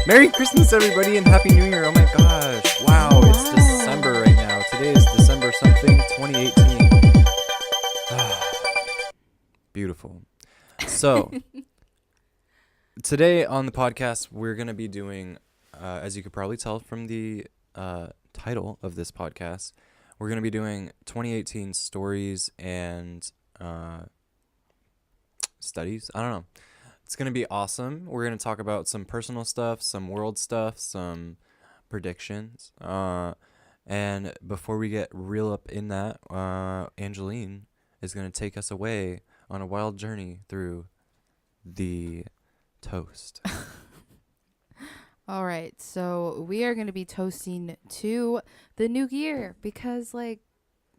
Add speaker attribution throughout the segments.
Speaker 1: Merry Christmas, everybody, and Happy New Year. Oh my gosh. Wow, it's December right now. Today is December something, 2018. Beautiful. So, today on the podcast, we're going to be doing, as you could probably tell from the title of this podcast, we're going to be doing 2018 stories and studies. I don't know. It's going to be awesome. We're going to talk about some personal stuff, some world stuff, some predictions. And before we get real up in that, Angeline is going to take us away on a wild journey through the toast.
Speaker 2: All right. So we are going to be toasting to the new year because,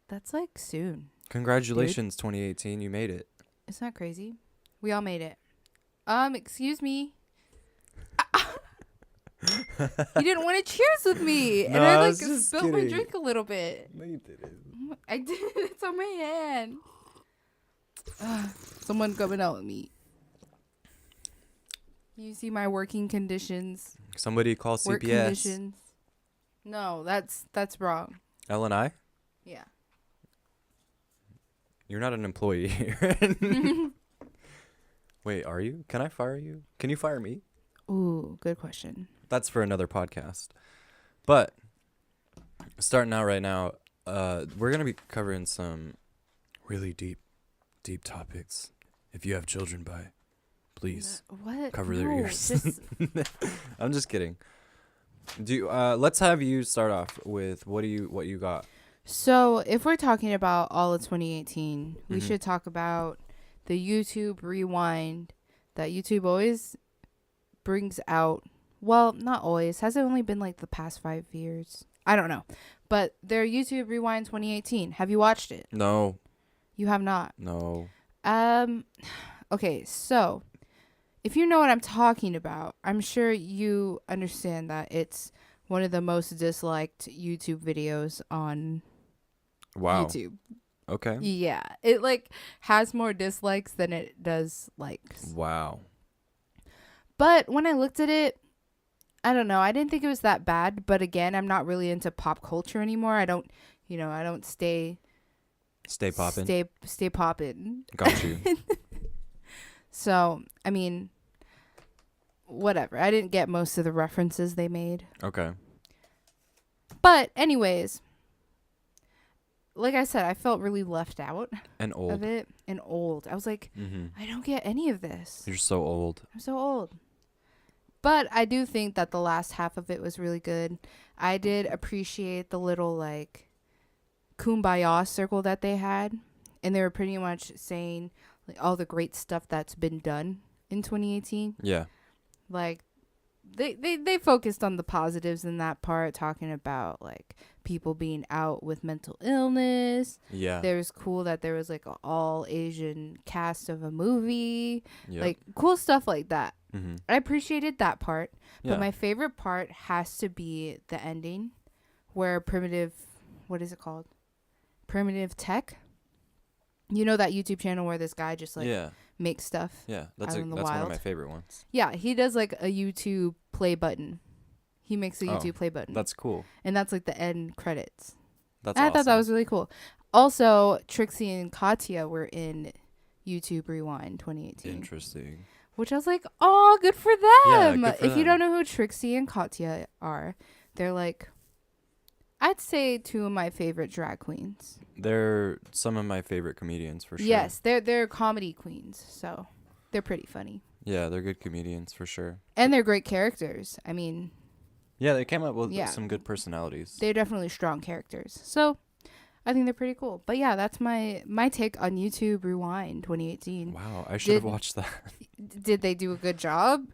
Speaker 2: that's, soon.
Speaker 1: Congratulations, dude. 2018. You made it.
Speaker 2: Isn't that crazy? We all made it. Excuse me. You didn't want to cheers with me.
Speaker 1: No,
Speaker 2: and I
Speaker 1: kidding.
Speaker 2: spilled my drink a little bit.
Speaker 1: No, you didn't.
Speaker 2: I did. It's on my hand. Someone coming out with me. You see my working conditions.
Speaker 1: Somebody call CPS.
Speaker 2: Work conditions. No, that's wrong.
Speaker 1: L&I?
Speaker 2: Yeah.
Speaker 1: You're not an employee here. Wait, are you? Can I fire you? Can you fire me?
Speaker 2: Ooh, good question.
Speaker 1: That's for another podcast. But starting out right now, we're going to be covering some really deep topics. If you have children, please cover their ears. I'm just kidding. Let's have you start off with what you got.
Speaker 2: So, if we're talking about all of 2018, we should talk about the YouTube rewind that YouTube always brings out. Well, not always. Has it only been the past 5 years? I don't know. But their YouTube rewind 2018. Have you watched it?
Speaker 1: No.
Speaker 2: You have not?
Speaker 1: No.
Speaker 2: Okay, so if you know what I'm talking about, I'm sure you understand that it's one of the most disliked YouTube videos on YouTube.
Speaker 1: Okay.
Speaker 2: Yeah. It has more dislikes than it does likes.
Speaker 1: Wow.
Speaker 2: But when I looked at it, I don't know. I didn't think it was that bad. But again, I'm not really into pop culture anymore. I don't stay
Speaker 1: poppin'.
Speaker 2: Stay poppin'.
Speaker 1: Got you.
Speaker 2: So, I mean, whatever. I didn't get most of the references they made.
Speaker 1: Okay.
Speaker 2: But anyways, like I said, I felt really left out
Speaker 1: and old
Speaker 2: of it. And old. I was like, I don't get any of this.
Speaker 1: You're so old.
Speaker 2: I'm so old. But I do think that the last half of it was really good. I did appreciate the little kumbaya circle that they had. And they were pretty much saying all the great stuff that's been done in 2018.
Speaker 1: Yeah.
Speaker 2: They focused on the positives in that part, talking about people being out with mental illness.
Speaker 1: Yeah.
Speaker 2: It was cool that there was an all Asian cast of a movie.
Speaker 1: Yep.
Speaker 2: Cool stuff like that.
Speaker 1: Mm-hmm.
Speaker 2: I appreciated that part.
Speaker 1: Yeah.
Speaker 2: But my favorite part has to be the ending where what is it called? Primitive Tech. You know that YouTube channel where this guy just makes stuff?
Speaker 1: Yeah, that's one of my favorite ones.
Speaker 2: Yeah, he does a YouTube play button. He makes a YouTube play button.
Speaker 1: That's cool.
Speaker 2: And that's the end credits.
Speaker 1: That's
Speaker 2: I
Speaker 1: awesome.
Speaker 2: thought that was really cool. Also, Trixie and Katya were in YouTube Rewind 2018.
Speaker 1: Interesting.
Speaker 2: Which I was like, oh, good for them.
Speaker 1: Yeah, good for
Speaker 2: if you
Speaker 1: them.
Speaker 2: don't know who Trixie and Katya are, they're I'd say 2 of my favorite drag queens.
Speaker 1: They're some of my favorite comedians for sure.
Speaker 2: Yes, they're comedy queens, so they're pretty funny.
Speaker 1: Yeah, they're good comedians for sure.
Speaker 2: And they're great characters. I mean,
Speaker 1: yeah, they came up with some good personalities.
Speaker 2: They're definitely strong characters. So, I think they're pretty cool. But yeah, that's my take on YouTube Rewind 2018.
Speaker 1: Wow, I should have watched that.
Speaker 2: Did they do a good job?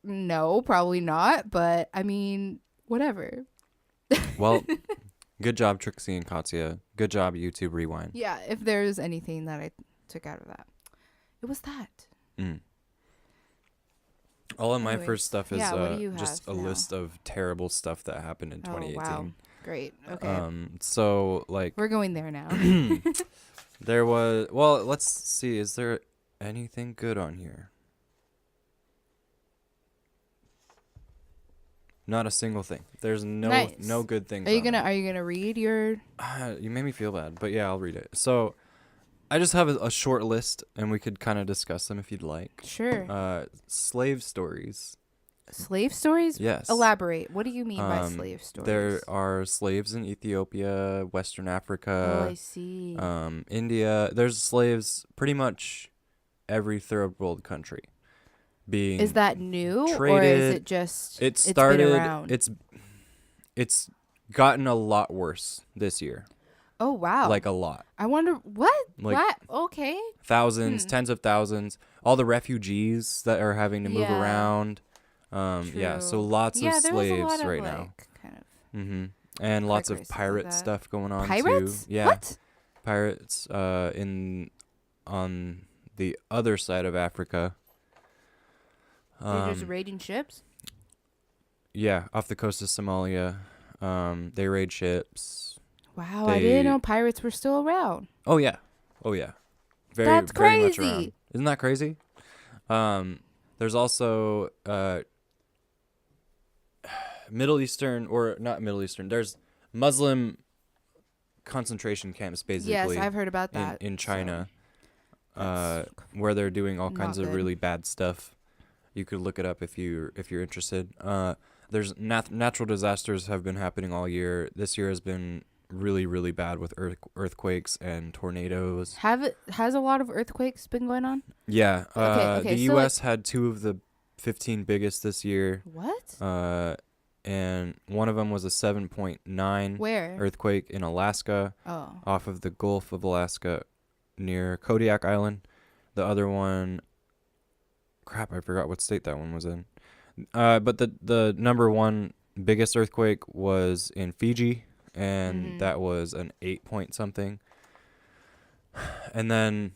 Speaker 2: No, probably not, but I mean, whatever.
Speaker 1: Well, good job, Trixie and Katya. Good job, YouTube Rewind.
Speaker 2: Yeah, if there's anything that I took out of that, it was that.
Speaker 1: All of my first stuff is just a
Speaker 2: now?
Speaker 1: List of terrible stuff that happened in 2018.
Speaker 2: Wow. Great. Okay.
Speaker 1: So
Speaker 2: we're going there now.
Speaker 1: There was, let's see, is there anything good on here? Not a single thing. There's
Speaker 2: Nice.
Speaker 1: no good things.
Speaker 2: Are you
Speaker 1: on
Speaker 2: gonna read your?
Speaker 1: it. You made me feel bad, but yeah, I'll read it. So I just have a short list, and we could kind of discuss them if you'd like.
Speaker 2: Sure.
Speaker 1: Slave stories.
Speaker 2: Slave stories?
Speaker 1: Yes.
Speaker 2: Elaborate. What do you mean by slave stories?
Speaker 1: There are slaves in Ethiopia, Western
Speaker 2: Oh,
Speaker 1: Africa,
Speaker 2: I see.
Speaker 1: India. There's slaves pretty much every third world country. Being
Speaker 2: Is that new, or is
Speaker 1: traded.
Speaker 2: it just?
Speaker 1: It started.
Speaker 2: It's been around.
Speaker 1: It's gotten a lot worse this year.
Speaker 2: Oh wow!
Speaker 1: Like a lot.
Speaker 2: I wonder what.
Speaker 1: Like
Speaker 2: what? Okay.
Speaker 1: thousands, tens of thousands. All the refugees that are having to move
Speaker 2: Yeah.
Speaker 1: around. Yeah. So
Speaker 2: True.
Speaker 1: lots
Speaker 2: Yeah,
Speaker 1: of
Speaker 2: there was a
Speaker 1: slaves
Speaker 2: lot of,
Speaker 1: right
Speaker 2: like,
Speaker 1: now.
Speaker 2: Kind of
Speaker 1: And
Speaker 2: car
Speaker 1: lots of
Speaker 2: crises like
Speaker 1: pirate
Speaker 2: that.
Speaker 1: stuff going on
Speaker 2: pirates.
Speaker 1: too. Yeah.
Speaker 2: What?
Speaker 1: Pirates on the other side of Africa.
Speaker 2: They're just raiding ships.
Speaker 1: Yeah, off the coast of Somalia. They raid ships.
Speaker 2: Wow, I didn't know pirates were still around.
Speaker 1: Oh yeah. Very
Speaker 2: That's
Speaker 1: very much
Speaker 2: crazy.
Speaker 1: around. Isn't that crazy? There's also Middle Eastern, or not Middle Eastern. There's Muslim concentration camps basically.
Speaker 2: Yes, I've heard about that.
Speaker 1: in China.
Speaker 2: That's
Speaker 1: Where they're doing all
Speaker 2: not
Speaker 1: kinds of
Speaker 2: good.
Speaker 1: really bad stuff. You could look it up if you're interested. There's natural disasters have been happening all year. This year has been really, really bad with earthquakes and tornadoes.
Speaker 2: Has a lot of earthquakes been going on?
Speaker 1: Yeah.
Speaker 2: Okay,
Speaker 1: the
Speaker 2: so,
Speaker 1: U.S. had 2 of the 15 biggest this year.
Speaker 2: What?
Speaker 1: And one of them was a 7.9
Speaker 2: Where?
Speaker 1: earthquake in Alaska,
Speaker 2: Oh.
Speaker 1: off of the Gulf of Alaska near Kodiak Island. The other one, crap, I forgot what state that one was in. But the number one biggest earthquake was in Fiji, and that was an 8 point something. And then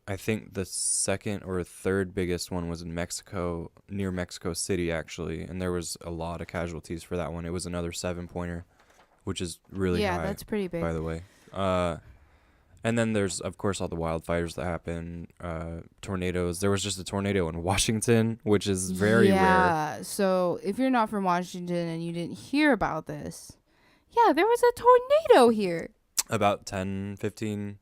Speaker 1: I think the second or third biggest one was in Mexico, near Mexico City actually, and there was a lot of casualties for that one. It was another 7-pointer, which is really high.
Speaker 2: Yeah, that's pretty big.
Speaker 1: By the way. And then there's, of course, all the wildfires that happen, tornadoes. There was just a tornado in Washington, which is very rare.
Speaker 2: Yeah, so if you're not from Washington and you didn't hear about this, yeah, there was a tornado here.
Speaker 1: About 10, 15,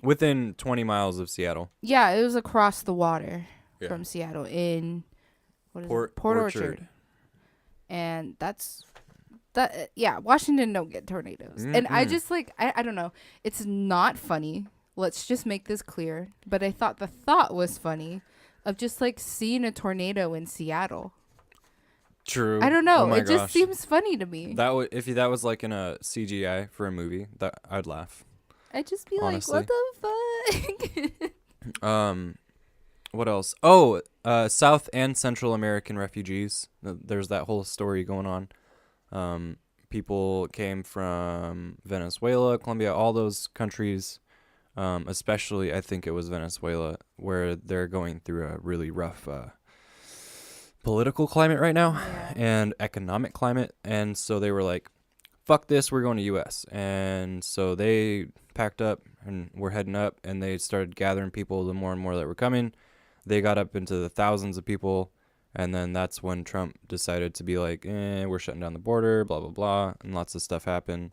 Speaker 1: within 20 miles of Seattle.
Speaker 2: Yeah, it was across the water
Speaker 1: Yeah.
Speaker 2: from Seattle in
Speaker 1: Port
Speaker 2: Orchard. And yeah, Washington don't get tornadoes. And I just I don't know. It's not funny. Let's just make this clear. But I thought the thought was funny of just seeing a tornado in Seattle.
Speaker 1: True.
Speaker 2: I don't know.
Speaker 1: Oh my
Speaker 2: It just
Speaker 1: gosh.
Speaker 2: seems funny to me.
Speaker 1: If that was like in a CGI for a movie, that I'd laugh.
Speaker 2: I'd just be
Speaker 1: Honestly.
Speaker 2: like, what the fuck?
Speaker 1: What else? Oh, South and Central American refugees. There's that whole story going on. People came from Venezuela, Colombia, all those countries. Especially, I think it was Venezuela, where they're going through a really rough political climate right now,
Speaker 2: Yeah.
Speaker 1: and economic climate. And so they were like, fuck this, we're going to U.S. And so they packed up and were heading up, and they started gathering people. The more and more that were coming, they got up into the thousands of people. And then that's when Trump decided to be like, we're shutting down the border, blah, blah, blah. And lots of stuff happened.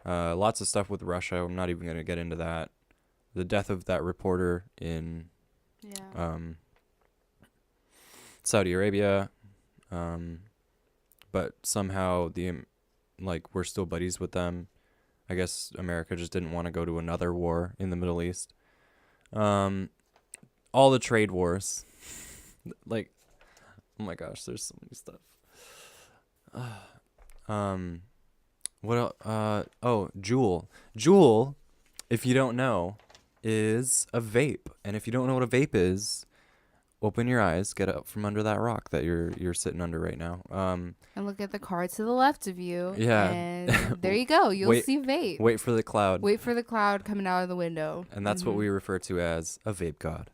Speaker 1: Lots of stuff with Russia. I'm not even going to get into that. The death of that reporter in Saudi Arabia. But somehow we're still buddies with them. I guess America just didn't want to go to another war in the Middle East. All the trade wars. Oh my gosh, there's so many stuff. What else? Juul. Juul, if you don't know, is a vape. And if you don't know what a vape is, open your eyes, get up from under that rock that you're sitting under right now.
Speaker 2: And look at the car to the left of you.
Speaker 1: Yeah.
Speaker 2: And there you go. You'll see vape.
Speaker 1: Wait for the cloud.
Speaker 2: Wait for the cloud coming out of the window.
Speaker 1: And that's what we refer to as a vape god.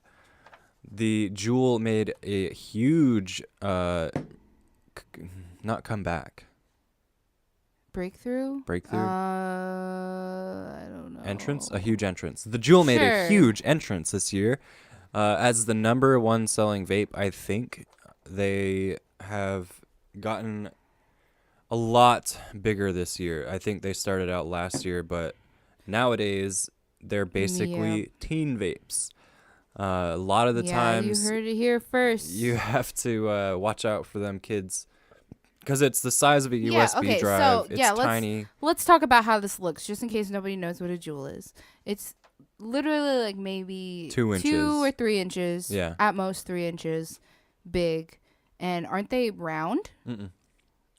Speaker 1: The Juul made a huge, not comeback.
Speaker 2: Breakthrough? I don't know.
Speaker 1: Entrance? A huge entrance. The Juul made a huge entrance this year. As the number one selling vape, I think they have gotten a lot bigger this year. I think they started out last year, but nowadays they're basically teen vapes. A lot of the times,
Speaker 2: you heard it here first.
Speaker 1: you have to watch out for them kids, because it's the size of a USB drive.
Speaker 2: So,
Speaker 1: it's tiny.
Speaker 2: Let's talk about how this looks, just in case nobody knows what a Juul is. It's literally like maybe
Speaker 1: 2 inches.
Speaker 2: 2 or 3 inches.
Speaker 1: Yeah.
Speaker 2: At most 3 inches big. And aren't they round?
Speaker 1: Mm-mm.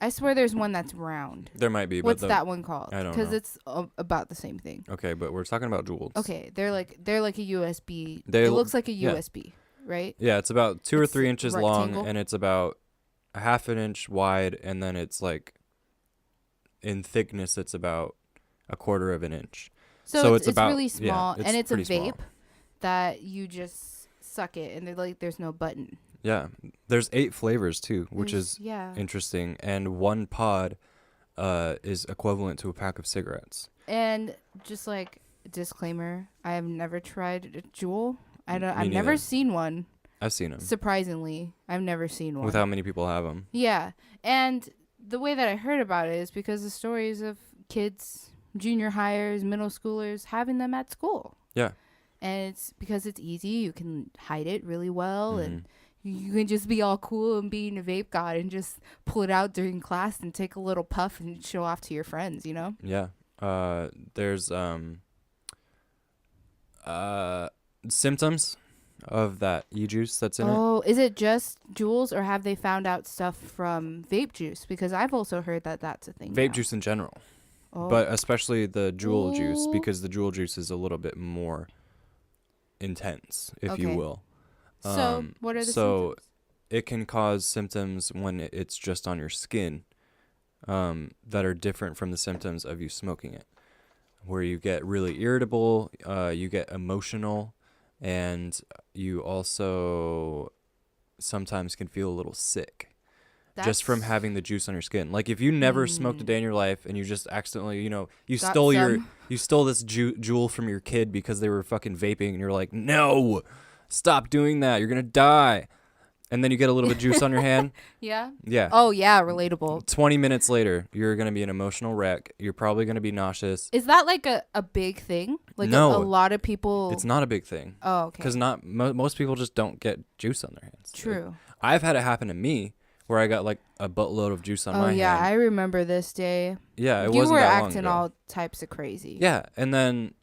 Speaker 2: I swear there's one that's round.
Speaker 1: There might be.
Speaker 2: What's
Speaker 1: but
Speaker 2: that one called?
Speaker 1: I don't know.
Speaker 2: Because it's about the same thing.
Speaker 1: Okay, but we're talking about Juuls.
Speaker 2: Okay, they're like a USB.
Speaker 1: It
Speaker 2: looks like a USB, right?
Speaker 1: Yeah, it's about 2 or 3 inches
Speaker 2: rectangle.
Speaker 1: long, and it's about a half an inch wide, and then it's like in thickness, it's about a quarter of an inch.
Speaker 2: So it's
Speaker 1: about
Speaker 2: really small, and it's a vape
Speaker 1: small.
Speaker 2: that you just suck it, and there's no button.
Speaker 1: Yeah, there's 8 flavors too, which
Speaker 2: There's-
Speaker 1: is
Speaker 2: yeah.
Speaker 1: interesting, and one pod is equivalent to a pack of cigarettes.
Speaker 2: And just like disclaimer, I have never tried a Juul. I've
Speaker 1: Me
Speaker 2: never
Speaker 1: neither.
Speaker 2: seen one.
Speaker 1: I've seen them.
Speaker 2: Surprisingly, I've never seen one.
Speaker 1: With how many people have them?
Speaker 2: Yeah, and the way that I heard about it is because the stories of kids, junior hires, middle schoolers having them at school.
Speaker 1: Yeah.
Speaker 2: And it's because it's easy. You can hide it really well,
Speaker 1: Mm-hmm.
Speaker 2: and you can just be all cool and being a vape god and just pull it out during class and take a little puff and show off to your friends, you know?
Speaker 1: Yeah. There's symptoms of that e-juice that's in it.
Speaker 2: Oh, is it just Juuls, or have they found out stuff from vape juice? Because I've also heard that that's a thing.
Speaker 1: Vape
Speaker 2: now.
Speaker 1: juice in general,
Speaker 2: Oh.
Speaker 1: but especially the Juul juice,
Speaker 2: Ooh.
Speaker 1: because the Juul juice is a little bit more intense, if you
Speaker 2: Okay.
Speaker 1: will.
Speaker 2: So, what are the
Speaker 1: so
Speaker 2: symptoms?
Speaker 1: it can cause symptoms when it's just on your skin, that are different from the symptoms of you smoking it, where you get really irritable, you get emotional, and you also sometimes can feel a little sick. Just from
Speaker 2: That's-
Speaker 1: having the juice on your skin. Like if you never smoked a day in your life and you just accidentally, you
Speaker 2: Got
Speaker 1: stole
Speaker 2: some.
Speaker 1: you stole this Juul from your kid because they were fucking vaping, and you're like, "No. Stop doing that. You're going to die." And then you get a little bit of juice on your hand.
Speaker 2: Yeah?
Speaker 1: Yeah.
Speaker 2: Oh, yeah, relatable.
Speaker 1: 20 minutes later, you're going to be an emotional wreck. You're probably going to be nauseous.
Speaker 2: Is that like a big thing? Like
Speaker 1: No.
Speaker 2: a lot of people.
Speaker 1: It's not a big thing.
Speaker 2: Oh, okay.
Speaker 1: Because most people just don't get juice on their hands.
Speaker 2: True.
Speaker 1: I've had it happen to me where I got like a buttload of juice on
Speaker 2: Oh,
Speaker 1: my
Speaker 2: yeah,
Speaker 1: hand.
Speaker 2: I remember this day.
Speaker 1: Yeah, it
Speaker 2: You
Speaker 1: wasn't
Speaker 2: were
Speaker 1: that long
Speaker 2: acting
Speaker 1: ago.
Speaker 2: all types of crazy.
Speaker 1: Yeah, and then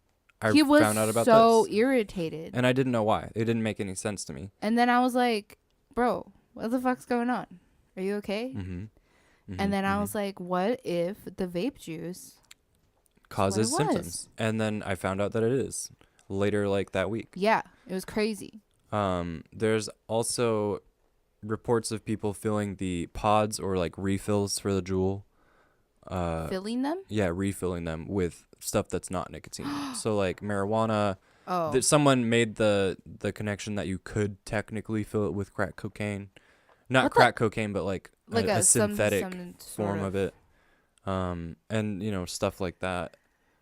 Speaker 1: I
Speaker 2: He was
Speaker 1: found out about
Speaker 2: so
Speaker 1: this.
Speaker 2: irritated.
Speaker 1: And I didn't know why. It didn't make any sense to me.
Speaker 2: And then I was like, bro, what the fuck's going on? Are you okay?
Speaker 1: Mm-hmm.
Speaker 2: And then I was like, what if the vape juice
Speaker 1: causes
Speaker 2: what it was.
Speaker 1: symptoms? And then I found out that it is later, like that week.
Speaker 2: Yeah, it was crazy.
Speaker 1: There's also reports of people filling the pods or like refills for the Juul.
Speaker 2: Filling them?
Speaker 1: Yeah, refilling them with stuff that's not nicotine. So like marijuana.
Speaker 2: Oh.
Speaker 1: Someone made the connection that you could technically fill it with crack cocaine. Not
Speaker 2: What the-
Speaker 1: crack cocaine, but like a
Speaker 2: some
Speaker 1: synthetic
Speaker 2: sort
Speaker 1: form of it. And stuff like that.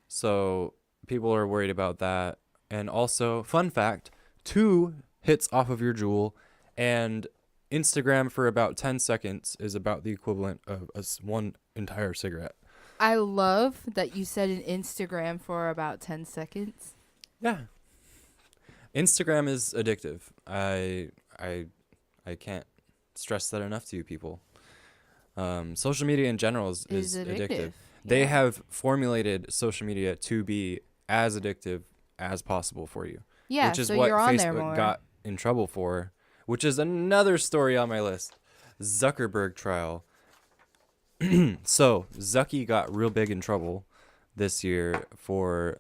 Speaker 1: So people are worried about that. And also, fun fact, 2 hits off of your Juul, and Instagram for about 10 seconds is about the equivalent of one entire cigarette.
Speaker 2: I love that you said an Instagram for about 10 seconds.
Speaker 1: Yeah. Instagram is addictive. I can't stress that enough to you people. Social media in general is addictive. They
Speaker 2: Yeah.
Speaker 1: have formulated social media to be as addictive as possible for you.
Speaker 2: Yeah,
Speaker 1: which is
Speaker 2: so
Speaker 1: what
Speaker 2: you're on there
Speaker 1: Facebook
Speaker 2: more.
Speaker 1: got in trouble for, which is another story on my list. Zuckerberg trial. So Zucky got real big in trouble this year for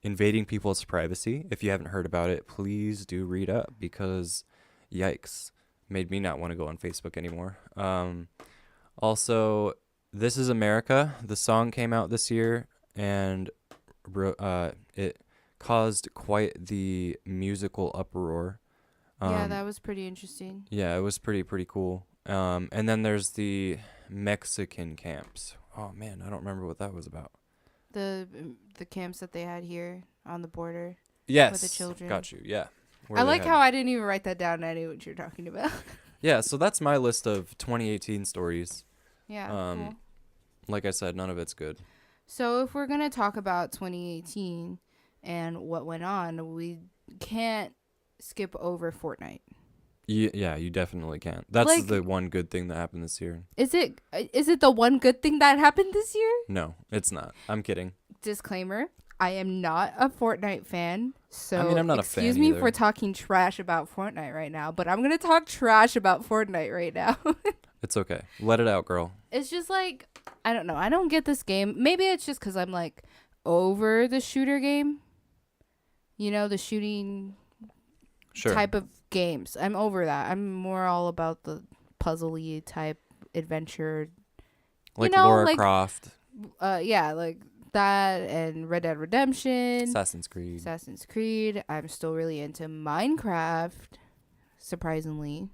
Speaker 1: invading people's privacy. If you haven't heard about it, please do read up, because yikes, made me not want to go on Facebook anymore. Also, This Is America, the song came out this year, and it caused quite the musical uproar.
Speaker 2: Yeah, that was pretty interesting.
Speaker 1: Yeah, it was pretty cool. And then there's the Mexican camps. Oh man, I don't remember what that was about.
Speaker 2: The camps that they had here on the border.
Speaker 1: Yes,
Speaker 2: the children.
Speaker 1: got you. Yeah.
Speaker 2: I like how I didn't even write that down. I knew what you're talking about.
Speaker 1: Yeah, so that's my list of 2018 stories.
Speaker 2: Yeah,
Speaker 1: Um,
Speaker 2: cool.
Speaker 1: like I said, none of it's good.
Speaker 2: So if we're going to talk about 2018 and what went on, we can't skip over Fortnite.
Speaker 1: Yeah, you definitely can't. That's
Speaker 2: Like,
Speaker 1: the one good thing that happened this year.
Speaker 2: is it the one good thing that happened this year?
Speaker 1: No, it's not. I'm kidding.
Speaker 2: Disclaimer, I am not a Fortnite fan.
Speaker 1: I mean,
Speaker 2: So
Speaker 1: I'm not a
Speaker 2: excuse
Speaker 1: fan
Speaker 2: me
Speaker 1: either.
Speaker 2: for talking trash about Fortnite right now, but I'm going to talk trash about Fortnite right now.
Speaker 1: It's okay. Let it out, girl.
Speaker 2: It's just like, I don't know. I don't get this game. Maybe it's just because I'm like over the shooter game. You know, the shooting
Speaker 1: Sure.
Speaker 2: type of games. I'm over that. I'm more all about the puzzly type adventure.
Speaker 1: Like
Speaker 2: you know,
Speaker 1: Lara
Speaker 2: like
Speaker 1: Croft,
Speaker 2: yeah, like that and Red Dead Redemption,
Speaker 1: Assassin's Creed.
Speaker 2: Assassin's Creed. I'm still really into Minecraft. Surprisingly,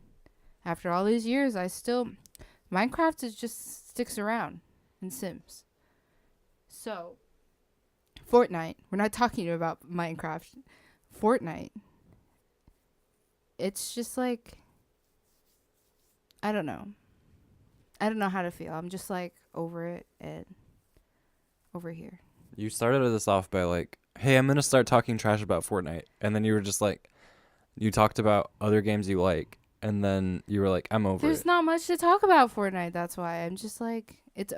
Speaker 2: after all these years, Minecraft is just sticks around in Sims. So, Fortnite. We're not talking about Minecraft. Fortnite. It's just like, I don't know. I don't know how to feel. I'm just like over it and over here.
Speaker 1: You started this off by like, hey, I'm going to start talking trash about Fortnite. And then you were just like, you talked about other games you like. And then you were like, I'm over
Speaker 2: There's
Speaker 1: it.
Speaker 2: not much to talk about Fortnite. That's why I'm just like, it's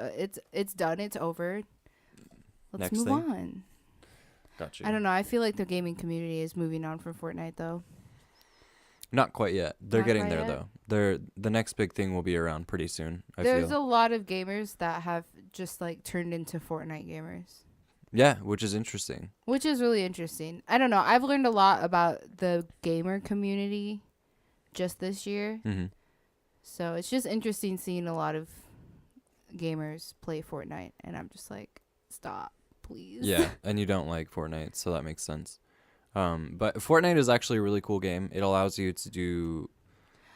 Speaker 2: done. It's over. Let's
Speaker 1: Next
Speaker 2: move
Speaker 1: thing?
Speaker 2: on.
Speaker 1: Gotcha.
Speaker 2: I don't know. I feel like the gaming community is moving on from Fortnite though.
Speaker 1: Not quite yet. They're
Speaker 2: Not
Speaker 1: getting
Speaker 2: quite
Speaker 1: there,
Speaker 2: yet?
Speaker 1: though. The next big thing will be around pretty soon, I
Speaker 2: There's
Speaker 1: feel.
Speaker 2: a lot of gamers that have just like turned into Fortnite gamers,
Speaker 1: Yeah, which is interesting.
Speaker 2: which is really interesting. I don't know. I've learned a lot about the gamer community just this year.
Speaker 1: Mm-hmm.
Speaker 2: So it's just interesting seeing a lot of gamers play Fortnite. And I'm just like, stop, please.
Speaker 1: Yeah, and you don't like Fortnite, so that makes sense. But Fortnite is actually a really cool game. It allows you to do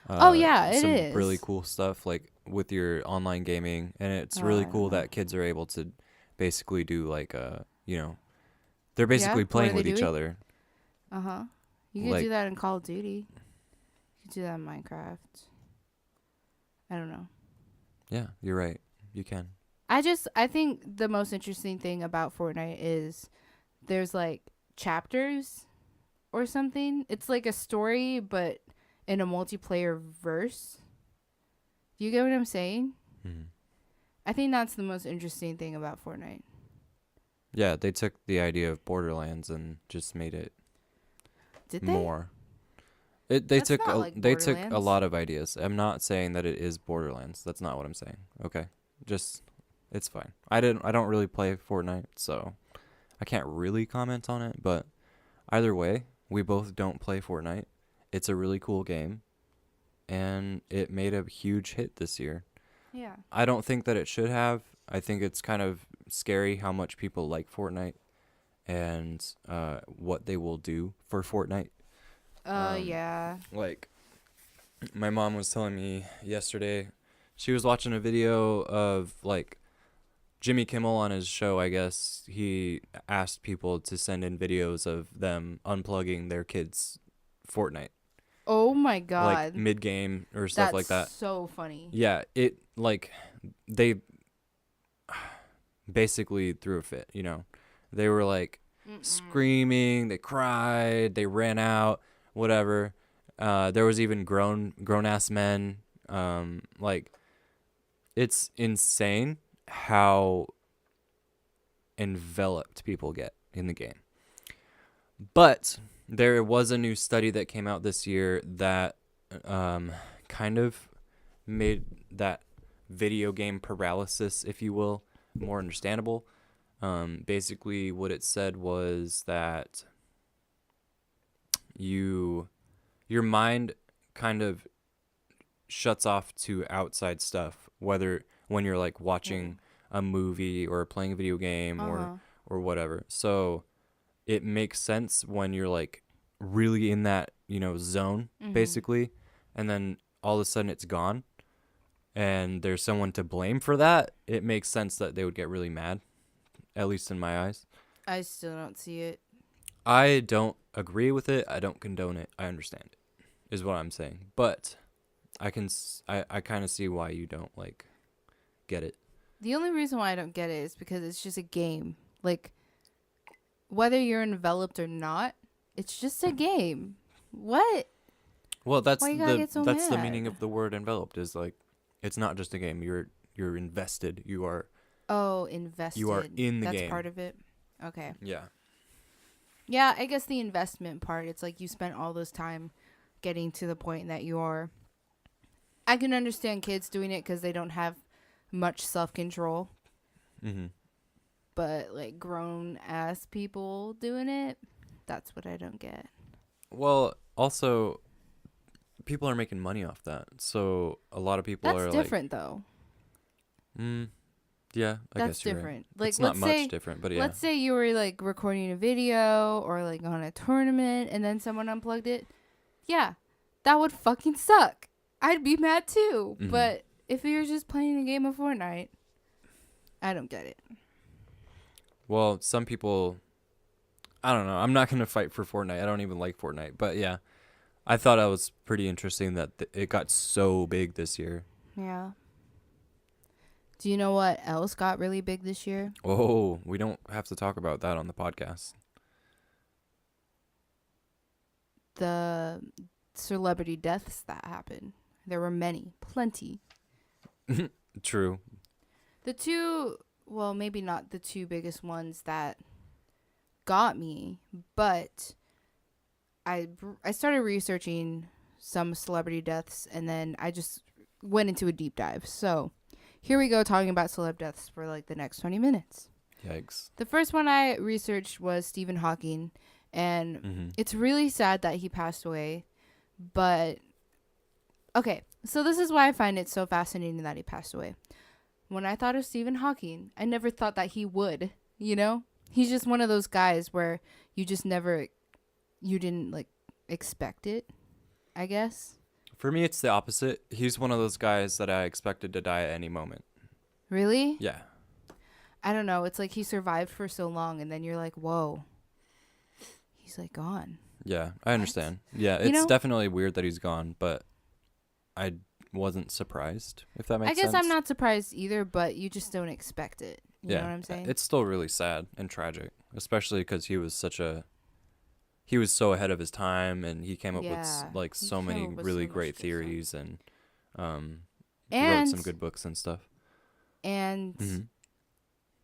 Speaker 2: Oh, yeah, it
Speaker 1: some
Speaker 2: is.
Speaker 1: really cool stuff like with your online gaming, and it's really
Speaker 2: I
Speaker 1: cool
Speaker 2: don't know.
Speaker 1: that kids are able to basically do like they're
Speaker 2: Yeah?
Speaker 1: basically
Speaker 2: What are
Speaker 1: playing
Speaker 2: they
Speaker 1: with each
Speaker 2: doing?
Speaker 1: other.
Speaker 2: Uh-huh. You could
Speaker 1: Like
Speaker 2: do that in Call of Duty. You could do that in Minecraft. I don't know.
Speaker 1: yeah, you're right. You can.
Speaker 2: I think the most interesting thing about Fortnite is there's like chapters or something. It's like a story, but in a multiplayer verse. Do you get what I'm saying?
Speaker 1: Mm-hmm.
Speaker 2: I think that's the most interesting thing about Fortnite.
Speaker 1: Yeah, they took the idea of Borderlands and just made it
Speaker 2: Did they?
Speaker 1: more. They
Speaker 2: That's
Speaker 1: took
Speaker 2: not like
Speaker 1: they took a
Speaker 2: Borderlands.
Speaker 1: lot of ideas. I'm not saying that it is Borderlands. That's not what I'm saying. Okay, just it's fine. I don't really play Fortnite, so I can't really comment on it. But either way, we both don't play Fortnite. It's a really cool game, and it made a huge hit this year.
Speaker 2: Yeah.
Speaker 1: I don't think that it should have. I think it's kind of scary how much people like Fortnite and what they will do for Fortnite.
Speaker 2: Yeah.
Speaker 1: Like, my mom was telling me yesterday, she was watching a video of, like, Jimmy Kimmel on his show, I guess. He asked people to send in videos of them unplugging their kids' Fortnite.
Speaker 2: Oh my
Speaker 1: Like,
Speaker 2: god.
Speaker 1: mid-game or stuff like that.
Speaker 2: That's so funny.
Speaker 1: Yeah, they basically threw a fit, you know. They were, like, screaming, they cried, they ran out, whatever. There was even grown-ass men. Like, it's insane how enveloped people get in the game. But there was a new study that came out this year that kind of made that video game paralysis, if you will, more understandable. Basically, what it said was that your mind kind of shuts off to outside stuff, whether when you're like watching a movie or playing a video game or whatever. So it makes sense when you're like really in that, zone, basically, and then all of a sudden it's gone and there's someone to blame for that. It makes sense that they would get really mad, at least in my eyes.
Speaker 2: I still don't see it.
Speaker 1: I don't agree with it. I don't condone it. I understand it, is what I'm saying. But I kind of see why you don't like get it.
Speaker 2: The only reason why I don't get it is because it's just a game. Like, whether you're enveloped or not, it's just a game. What?
Speaker 1: Well,
Speaker 2: Why you gotta get so
Speaker 1: that's the
Speaker 2: mad?
Speaker 1: meaning of the word enveloped is like it's not just a game. You're invested. You are
Speaker 2: Invested.
Speaker 1: you are in the
Speaker 2: That's
Speaker 1: game.
Speaker 2: part of it. Okay.
Speaker 1: Yeah.
Speaker 2: Yeah, I guess the investment part, it's like you spent all this time getting to the point that you're... I can understand kids doing it because they don't have much self-control.
Speaker 1: Mm-hmm.
Speaker 2: But, like, grown-ass people doing it, that's what I don't get.
Speaker 1: Well, also, people are making money off that. So a lot of people are
Speaker 2: That's different, though.
Speaker 1: Yeah, I
Speaker 2: That's
Speaker 1: guess you're
Speaker 2: different.
Speaker 1: right.
Speaker 2: Like,
Speaker 1: It's not
Speaker 2: let's say,
Speaker 1: much different, but yeah.
Speaker 2: let's say you were, like, recording a video or, like, on a tournament and then someone unplugged it. Yeah, that would fucking suck. I'd be mad, too.
Speaker 1: Mhm.
Speaker 2: But if you're just playing a game of Fortnite, I don't get it.
Speaker 1: Well, some people, I don't know. I'm not going to fight for Fortnite. I don't even like Fortnite. But yeah, I thought it was pretty interesting that it got so big this year.
Speaker 2: Yeah. Do you know what else got really big this year?
Speaker 1: Oh, we don't have to talk about that on the podcast.
Speaker 2: The celebrity deaths that happened. There were many. Plenty.
Speaker 1: True.
Speaker 2: The two, well, maybe not the two biggest ones that got me, but I started researching some celebrity deaths, and then I just went into a deep dive. So here we go, talking about celeb deaths for like the next 20 minutes.
Speaker 1: Yikes.
Speaker 2: The first one I researched was Stephen Hawking, and it's really sad that he passed away. But, okay, so this is why I find it so fascinating that he passed away. When I thought of Stephen Hawking, I never thought that he would, you know? He's just one of those guys where you just never, you didn't, like, expect it, I guess.
Speaker 1: For me, it's the opposite. He's one of those guys that I expected to die at any moment.
Speaker 2: Really?
Speaker 1: Yeah.
Speaker 2: I don't know. It's like he survived for so long, and then you're like, whoa. He's, like, gone.
Speaker 1: Yeah, I understand. Yeah,
Speaker 2: You
Speaker 1: it's
Speaker 2: know?
Speaker 1: definitely weird that he's gone, but I wasn't surprised, if that makes
Speaker 2: I guess
Speaker 1: sense.
Speaker 2: I'm not surprised either, but you just don't expect it. You know what I'm saying?
Speaker 1: It's still really sad and tragic, especially because he was so ahead of his time, and he came up with like
Speaker 2: he
Speaker 1: so
Speaker 2: came
Speaker 1: many
Speaker 2: up with
Speaker 1: really
Speaker 2: so much
Speaker 1: great
Speaker 2: good stuff.
Speaker 1: theories and wrote
Speaker 2: And
Speaker 1: some good books and stuff.
Speaker 2: And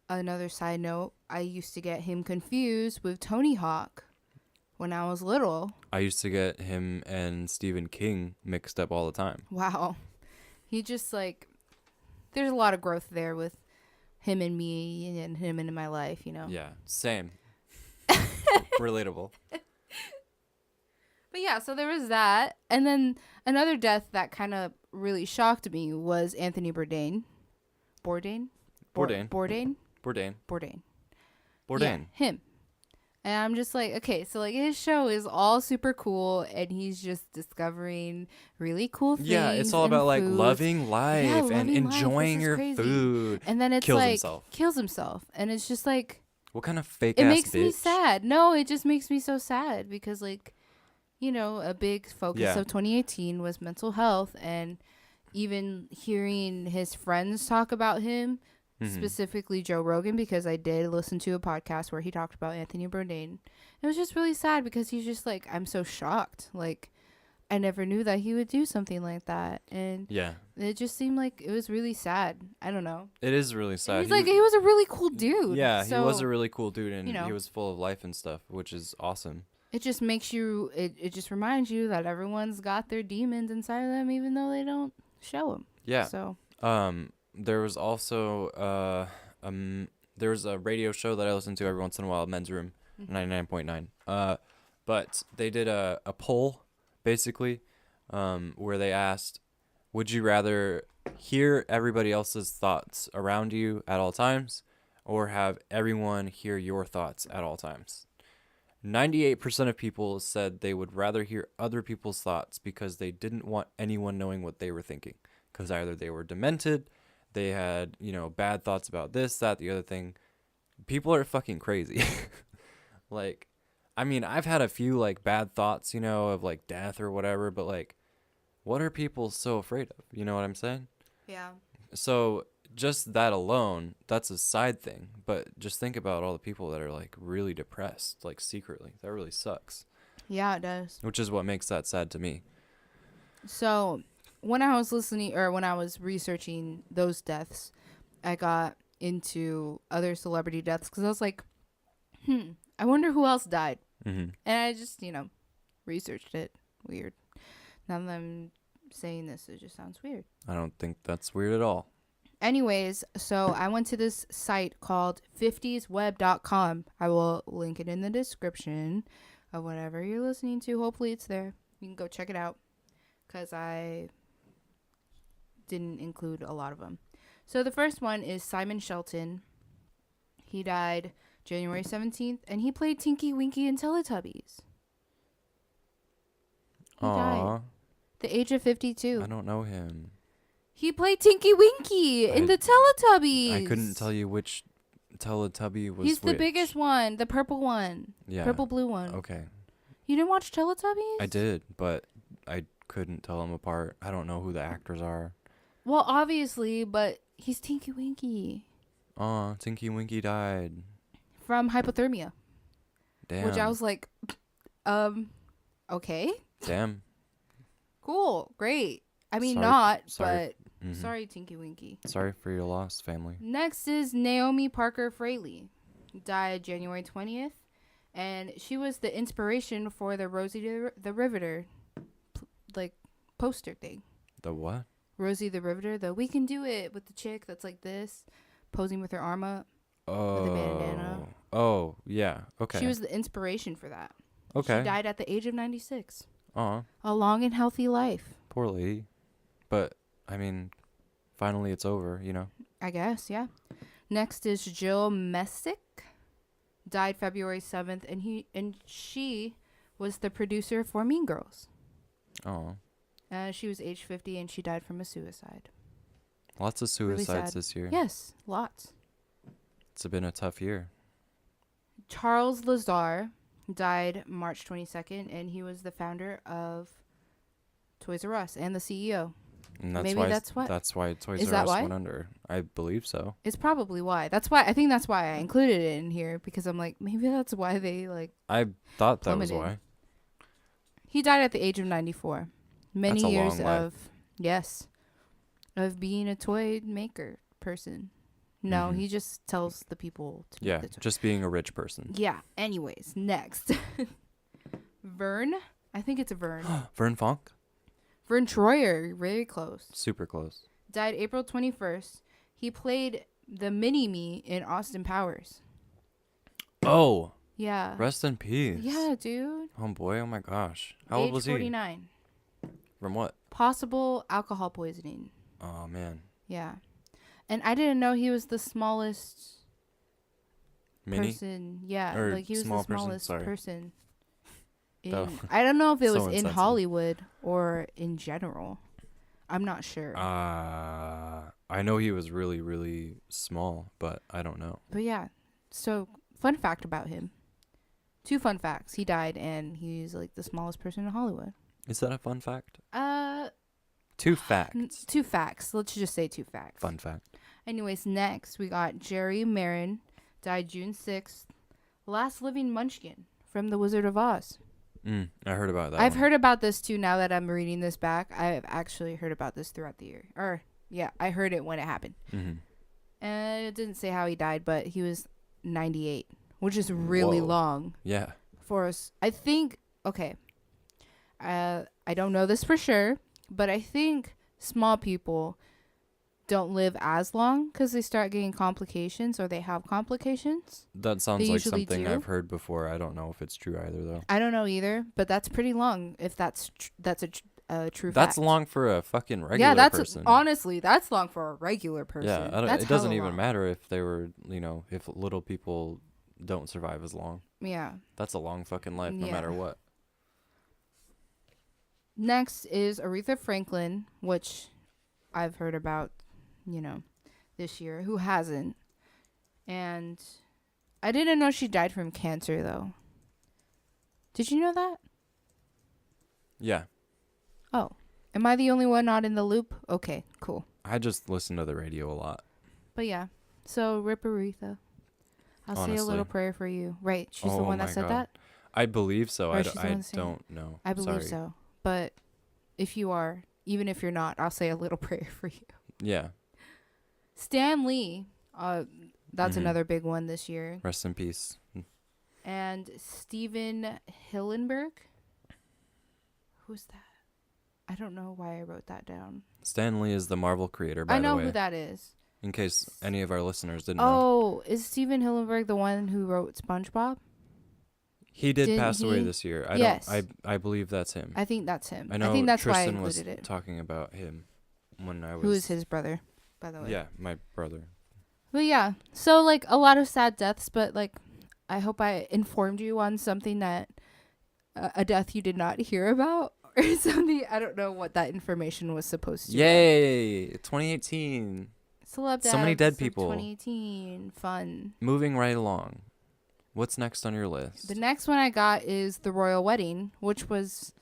Speaker 2: another side note, I used to get him confused with Tony Hawk when I was little.
Speaker 1: I used to get him and Stephen King mixed up all the time.
Speaker 2: Wow. He just like, there's a lot of growth there with him and me and him in my life, you know?
Speaker 1: Yeah, same. Relatable.
Speaker 2: But yeah, so there was that. And then another death that kind of really shocked me was Anthony Bourdain. Bourdain?
Speaker 1: Bourdain.
Speaker 2: Bourdain?
Speaker 1: Bourdain.
Speaker 2: Bourdain.
Speaker 1: Bourdain.
Speaker 2: Yeah, him. And I'm just like, okay, so like his show is all super cool, and he's just discovering really cool things.
Speaker 1: Yeah, it's all about like
Speaker 2: foods.
Speaker 1: loving life and
Speaker 2: loving life.
Speaker 1: enjoying
Speaker 2: This is
Speaker 1: your
Speaker 2: crazy.
Speaker 1: food.
Speaker 2: And then it's
Speaker 1: Kills
Speaker 2: like
Speaker 1: himself.
Speaker 2: kills himself, and it's just like
Speaker 1: What kind of fake
Speaker 2: it
Speaker 1: ass
Speaker 2: makes
Speaker 1: bitch?
Speaker 2: me sad. No, it just makes me so sad because like, you know, a big focus of 2018 was mental health, and even hearing his friends talk about him. Specifically Joe Rogan, because I did listen to a podcast where he talked about Anthony Bourdain. It was just really sad because he's just like, I'm so shocked. Like, I never knew that he would do something like that. And
Speaker 1: Yeah.
Speaker 2: it just seemed like it was really sad. I don't know.
Speaker 1: It is really sad.
Speaker 2: He's like, he was a really cool dude.
Speaker 1: Yeah,
Speaker 2: so
Speaker 1: he was a really cool dude, and
Speaker 2: you know.
Speaker 1: he was full of life and stuff, which is awesome.
Speaker 2: It just makes you, it just reminds you that everyone's got their demons inside of them, even though they don't show them.
Speaker 1: Yeah.
Speaker 2: So,
Speaker 1: There was also there was a radio show that I listened to every once in a while, Men's Room 99.9. But they did a poll basically, where they asked, would you rather hear everybody else's thoughts around you at all times, or have everyone hear your thoughts at all times? 98% of people said they would rather hear other people's thoughts because they didn't want anyone knowing what they were thinking, because either they were demented, they had, you know, bad thoughts about this, that, the other thing. People are fucking crazy. Like, I mean, I've had a few, like, bad thoughts, you know, of, like, death or whatever, but, like, what are people so afraid of? You know what I'm saying?
Speaker 2: Yeah.
Speaker 1: So just that alone, that's a side thing. But just think about all the people that are like really depressed, like secretly. That really sucks.
Speaker 2: Yeah, it does.
Speaker 1: Which is what makes that sad to me.
Speaker 2: So when I was when I was researching those deaths, I got into other celebrity deaths because I was like, I wonder who else died.
Speaker 1: Mm-hmm.
Speaker 2: And I just, researched it. Weird. Now that I'm saying this, it just sounds weird.
Speaker 1: I don't think that's weird at all.
Speaker 2: Anyways, so I went to this site called 50sweb.com. I will link it in the description of whatever you're listening to. Hopefully it's there. You can go check it out because I didn't include a lot of them. So the first one is Simon Shelton. He died January 17th, and he played Tinky Winky in Teletubbies. He died. The age of 52.
Speaker 1: I don't know him.
Speaker 2: He played Tinky Winky in the Teletubbies.
Speaker 1: I couldn't tell you which Teletubby was
Speaker 2: He's the
Speaker 1: which.
Speaker 2: biggest one, the purple one.
Speaker 1: Yeah.
Speaker 2: Purple blue one.
Speaker 1: Okay.
Speaker 2: You didn't watch Teletubbies?
Speaker 1: I did, but I couldn't tell them apart. I don't know who the actors are.
Speaker 2: Well, obviously, but he's Tinky Winky.
Speaker 1: Aw, Tinky Winky died.
Speaker 2: From hypothermia.
Speaker 1: Damn.
Speaker 2: Which I was like, okay.
Speaker 1: Damn.
Speaker 2: Cool. Great. I mean,
Speaker 1: Sorry.
Speaker 2: but
Speaker 1: Mhm.
Speaker 2: sorry, Tinky Winky.
Speaker 1: Sorry for your loss, family.
Speaker 2: Next is Naomi Parker Fraley. Died January 20th. And she was the inspiration for the Rosie the Riveter, poster thing.
Speaker 1: The what?
Speaker 2: Rosie the Riveter, the we can do it with the chick that's like this, posing with her arm up.
Speaker 1: Oh.
Speaker 2: With a bandana.
Speaker 1: Oh, yeah. Okay.
Speaker 2: She was the inspiration for that.
Speaker 1: Okay.
Speaker 2: She died at the age of 96.
Speaker 1: Aw,
Speaker 2: A long and healthy life.
Speaker 1: poor lady. But, I mean, finally it's over,
Speaker 2: I guess, yeah. Next is Jill Messick. Died February 7th, and she was the producer for Mean Girls.
Speaker 1: Oh.
Speaker 2: She was age 50, and she died from a suicide.
Speaker 1: Lots of
Speaker 2: Really
Speaker 1: suicides
Speaker 2: sad.
Speaker 1: this year.
Speaker 2: Yes, lots.
Speaker 1: It's been a tough year.
Speaker 2: Charles Lazar died March 22nd, and he was the founder of Toys R Us and the CEO.
Speaker 1: And that's
Speaker 2: Maybe
Speaker 1: why
Speaker 2: that's why.
Speaker 1: Toys
Speaker 2: Is
Speaker 1: R
Speaker 2: that
Speaker 1: Us
Speaker 2: why?
Speaker 1: went under. I believe so.
Speaker 2: It's probably why. I think that's why I included it in here, because I'm like, maybe that's why they
Speaker 1: I thought that was
Speaker 2: plummeted.
Speaker 1: why.
Speaker 2: He died at the age of 94. Many
Speaker 1: That's a
Speaker 2: years
Speaker 1: long life.
Speaker 2: of being a toy maker person. No,
Speaker 1: Mhm.
Speaker 2: he just tells the people to
Speaker 1: Yeah,
Speaker 2: make the toy.
Speaker 1: just being a rich person.
Speaker 2: Yeah. Anyways, next. Vern. I think it's a Vern.
Speaker 1: Vern Funk?
Speaker 2: Vern Troyer, very close.
Speaker 1: Super close.
Speaker 2: Died April 21st. He played the Mini-Me in Austin Powers.
Speaker 1: Oh,
Speaker 2: Yeah.
Speaker 1: rest in peace.
Speaker 2: Yeah, dude.
Speaker 1: Oh boy, oh my gosh. How old
Speaker 2: Age
Speaker 1: was he?
Speaker 2: 49.
Speaker 1: From what?
Speaker 2: Possible alcohol poisoning.
Speaker 1: Oh man.
Speaker 2: Yeah. And I didn't know he was the smallest
Speaker 1: Mini?
Speaker 2: person. Yeah,
Speaker 1: Or
Speaker 2: like he was
Speaker 1: small
Speaker 2: the
Speaker 1: person,
Speaker 2: smallest
Speaker 1: sorry.
Speaker 2: person.
Speaker 1: That-
Speaker 2: I don't know if it
Speaker 1: so
Speaker 2: was in
Speaker 1: insensitive.
Speaker 2: Hollywood or in general. I'm not sure.
Speaker 1: I know he was really, really small, but I don't know.
Speaker 2: But yeah, so fun fact about him. 2 fun facts. He died and he's like the smallest person in Hollywood.
Speaker 1: Is that a fun fact? 2 facts.
Speaker 2: 2 facts. Let's just say 2 facts.
Speaker 1: Fun fact.
Speaker 2: Anyways, next we got Jerry Marin, died June 6th. Last living Munchkin from The Wizard of Oz.
Speaker 1: I heard about that.
Speaker 2: I've
Speaker 1: one.
Speaker 2: heard about this too now that I'm reading this back. I've actually heard about this throughout the year. I heard it when it happened.
Speaker 1: Mhm.
Speaker 2: And it didn't say how he died, but he was 98, which is really
Speaker 1: Whoa.
Speaker 2: long
Speaker 1: Yeah.
Speaker 2: for us. I think, okay, I don't know this for sure, but I think small people don't live as long because they start getting complications or they have complications.
Speaker 1: That sounds
Speaker 2: They
Speaker 1: like
Speaker 2: usually
Speaker 1: something
Speaker 2: do.
Speaker 1: I've heard before. I don't know if it's true either, though.
Speaker 2: I don't know either, but that's pretty long if that's a true
Speaker 1: That's
Speaker 2: fact.
Speaker 1: long for a fucking regular
Speaker 2: Yeah, that's
Speaker 1: person.
Speaker 2: honestly that's long for a regular person.
Speaker 1: Yeah,
Speaker 2: That's
Speaker 1: it doesn't
Speaker 2: hella
Speaker 1: even
Speaker 2: long.
Speaker 1: matter if they were, if little people don't survive as long.
Speaker 2: Yeah.
Speaker 1: That's a long fucking life, no
Speaker 2: Yeah.
Speaker 1: matter what.
Speaker 2: Next is Aretha Franklin, which I've heard about, this year. Who hasn't? And I didn't know she died from cancer though. Did you know that?
Speaker 1: Yeah.
Speaker 2: Oh, Am I the only one not in the loop? Okay, cool.
Speaker 1: I just listen to the radio a lot.
Speaker 2: But yeah, so Rip Aretha. I'll say a
Speaker 1: Honestly.
Speaker 2: little prayer for you. Right, she's the
Speaker 1: Oh
Speaker 2: one that
Speaker 1: my
Speaker 2: said
Speaker 1: God.
Speaker 2: that?
Speaker 1: I believe so.
Speaker 2: Or
Speaker 1: I
Speaker 2: she's the one saying it?
Speaker 1: don't know.
Speaker 2: I believe
Speaker 1: Sorry.
Speaker 2: so. But if you are, even if you're not, I'll say a little prayer for you.
Speaker 1: Yeah.
Speaker 2: Stan Lee, that's
Speaker 1: Mhm.
Speaker 2: another big one this year.
Speaker 1: Rest in peace.
Speaker 2: And Steven Hillenberg. Who's that? I don't know why I wrote that down.
Speaker 1: Stan Lee is the Marvel creator, by
Speaker 2: I
Speaker 1: the
Speaker 2: know
Speaker 1: way.
Speaker 2: who that is.
Speaker 1: In case any of our listeners didn't know.
Speaker 2: Oh, is Steven Hillenberg the one who wrote SpongeBob?
Speaker 1: He did
Speaker 2: Didn't
Speaker 1: pass away
Speaker 2: he?
Speaker 1: this year.
Speaker 2: Yes.
Speaker 1: I believe that's him.
Speaker 2: I think that's him.
Speaker 1: I know
Speaker 2: think that's
Speaker 1: Tristan
Speaker 2: why I
Speaker 1: was
Speaker 2: included it.
Speaker 1: talking about him when I was...
Speaker 2: Who is his brother, by the way?
Speaker 1: Yeah, my brother.
Speaker 2: But yeah, so like a lot of sad deaths, but like I hope I informed you on something that a death you did not hear about or something. I don't know what that information was supposed to be.
Speaker 1: Yay! 2018.
Speaker 2: Celeb
Speaker 1: So many
Speaker 2: deaths
Speaker 1: dead
Speaker 2: of
Speaker 1: people.
Speaker 2: 2018. Fun.
Speaker 1: Moving right along. What's next on your list?
Speaker 2: The next one I got is The Royal Wedding, which was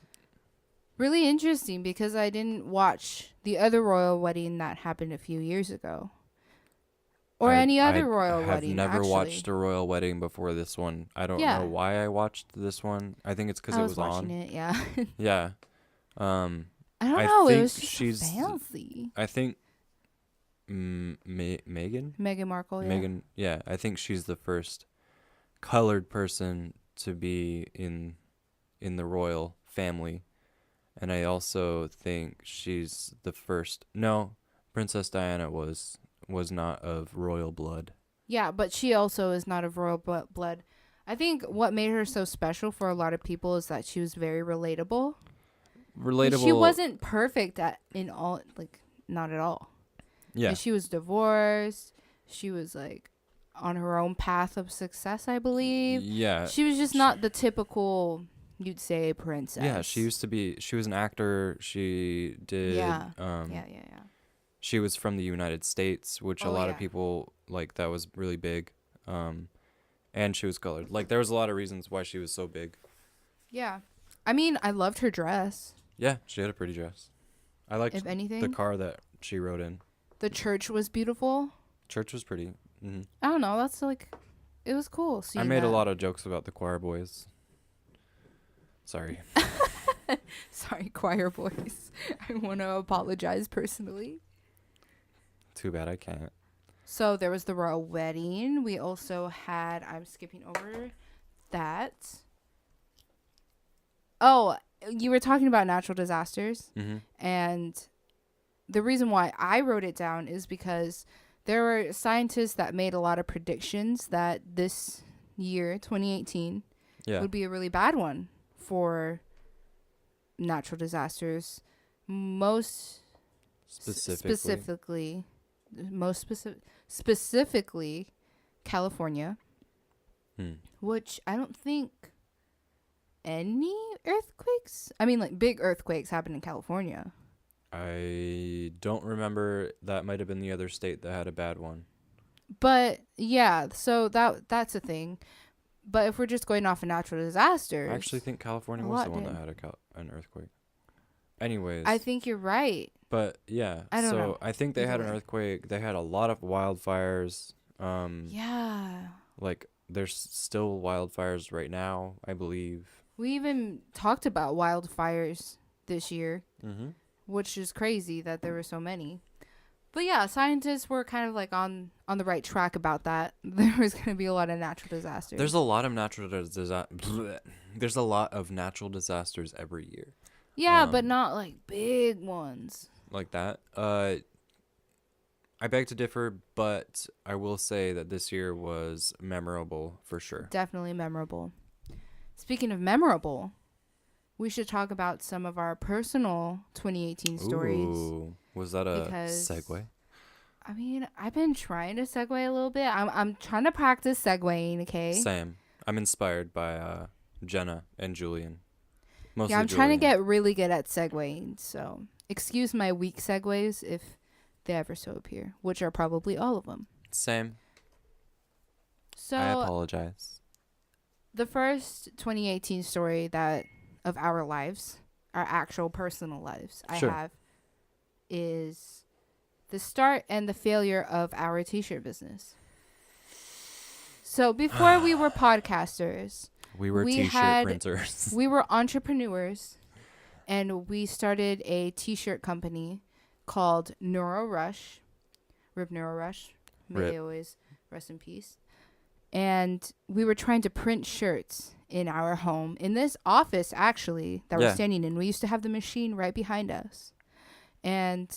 Speaker 2: really interesting because I didn't watch the other royal wedding that happened a few years ago. Or any other royal wedding,
Speaker 1: I have never
Speaker 2: actually.
Speaker 1: watched a royal wedding before this one. I don't
Speaker 2: Yeah.
Speaker 1: know why I watched this one. I think it's because
Speaker 2: I
Speaker 1: it
Speaker 2: was
Speaker 1: was
Speaker 2: watching
Speaker 1: on.
Speaker 2: it, yeah.
Speaker 1: Yeah.
Speaker 2: I don't
Speaker 1: I
Speaker 2: know. It
Speaker 1: think
Speaker 2: was just
Speaker 1: she's-
Speaker 2: so fancy.
Speaker 1: I think Megan?
Speaker 2: Meghan Markle, yeah.
Speaker 1: Megan, yeah. I think she's the first colored person to be in the royal family. And I also think she's the first... No, Princess Diana was not of royal blood.
Speaker 2: Yeah, but she also is not of royal blood. I think what made her so special for a lot of people is that she was very relatable.
Speaker 1: Relatable.
Speaker 2: She wasn't perfect in all, like, not at all.
Speaker 1: Yeah.
Speaker 2: Like, she was divorced. She was, like, on her own path of success, I believe.
Speaker 1: Yeah.
Speaker 2: She was just not the typical, you'd say, princess.
Speaker 1: Yeah, she was an actor. She did
Speaker 2: Yeah.
Speaker 1: yeah.
Speaker 2: Yeah.
Speaker 1: She was from the United States, which a lot of
Speaker 2: yeah.
Speaker 1: people like, that was really big. And she was colored. Like, there was a lot of reasons why she was so big.
Speaker 2: Yeah. I mean, I loved her dress.
Speaker 1: Yeah, she had a pretty dress. I liked
Speaker 2: If anything,
Speaker 1: the car that she rode in.
Speaker 2: the church was beautiful.
Speaker 1: Church was pretty. Hmm.
Speaker 2: I don't know. That's like, it was cool.
Speaker 1: I made a lot of jokes about the choir boys. Sorry.
Speaker 2: Sorry, choir boys. I want to apologize personally.
Speaker 1: Too bad I can't.
Speaker 2: So there was the royal wedding. We also had, I'm skipping over that. Oh, you were talking about natural disasters.
Speaker 1: Mm-hmm.
Speaker 2: And the reason why I wrote it down is because there were scientists that made a lot of predictions that this year, 2018,
Speaker 1: Yeah.
Speaker 2: would be a really bad one for natural disasters. Specifically California, which I don't think any earthquakes, I mean, like, big earthquakes happen in California.
Speaker 1: I don't remember. That might have been the other state that had a bad one.
Speaker 2: But yeah, so that's a thing. But if we're just going off of natural disasters,
Speaker 1: I actually think California
Speaker 2: a
Speaker 1: was
Speaker 2: lot
Speaker 1: the one
Speaker 2: did.
Speaker 1: that had an earthquake. Anyways.
Speaker 2: I think you're right.
Speaker 1: But yeah,
Speaker 2: I don't know.
Speaker 1: I think they
Speaker 2: Either
Speaker 1: had an
Speaker 2: way.
Speaker 1: earthquake. They had a lot of wildfires.
Speaker 2: Yeah.
Speaker 1: Like, there's still wildfires right now, I believe.
Speaker 2: We even talked about wildfires this year,
Speaker 1: Mm-hmm.
Speaker 2: which is crazy that there were so many. But yeah, scientists were kind of like on the right track about that. There was going to be a lot of natural disasters.
Speaker 1: There's a lot of natural There's a lot of natural disasters every year.
Speaker 2: Yeah, but not like big ones.
Speaker 1: Like that. I beg to differ, but I will say that this year was memorable for sure.
Speaker 2: Definitely memorable. Speaking of memorable, we should talk about some of our personal 2018 stories.
Speaker 1: Ooh, was that a
Speaker 2: because-
Speaker 1: segue?
Speaker 2: I mean, I've been trying to segue a little bit. I'm trying to practice segueing, okay?
Speaker 1: Same. I'm inspired by Jenna and Julian. Mostly
Speaker 2: Yeah, I'm trying to
Speaker 1: Julian.
Speaker 2: get really good at segueing. So excuse my weak segues if they ever so appear, which are probably all of them.
Speaker 1: Same.
Speaker 2: So
Speaker 1: I apologize.
Speaker 2: the first 2018 story that of our lives, our actual personal lives
Speaker 1: Sure.
Speaker 2: I have is the start and the failure of our t-shirt business. So before we were podcasters,
Speaker 1: We were
Speaker 2: we
Speaker 1: t-shirt printers.
Speaker 2: we were entrepreneurs, and we started a t-shirt company called Neuro Rush. Rip Neuro Rush. May
Speaker 1: Rip.
Speaker 2: they always rest in peace. And we were trying to print shirts in our home, in this office actually that we're
Speaker 1: Yeah.
Speaker 2: standing in. We used to have the machine right behind us. And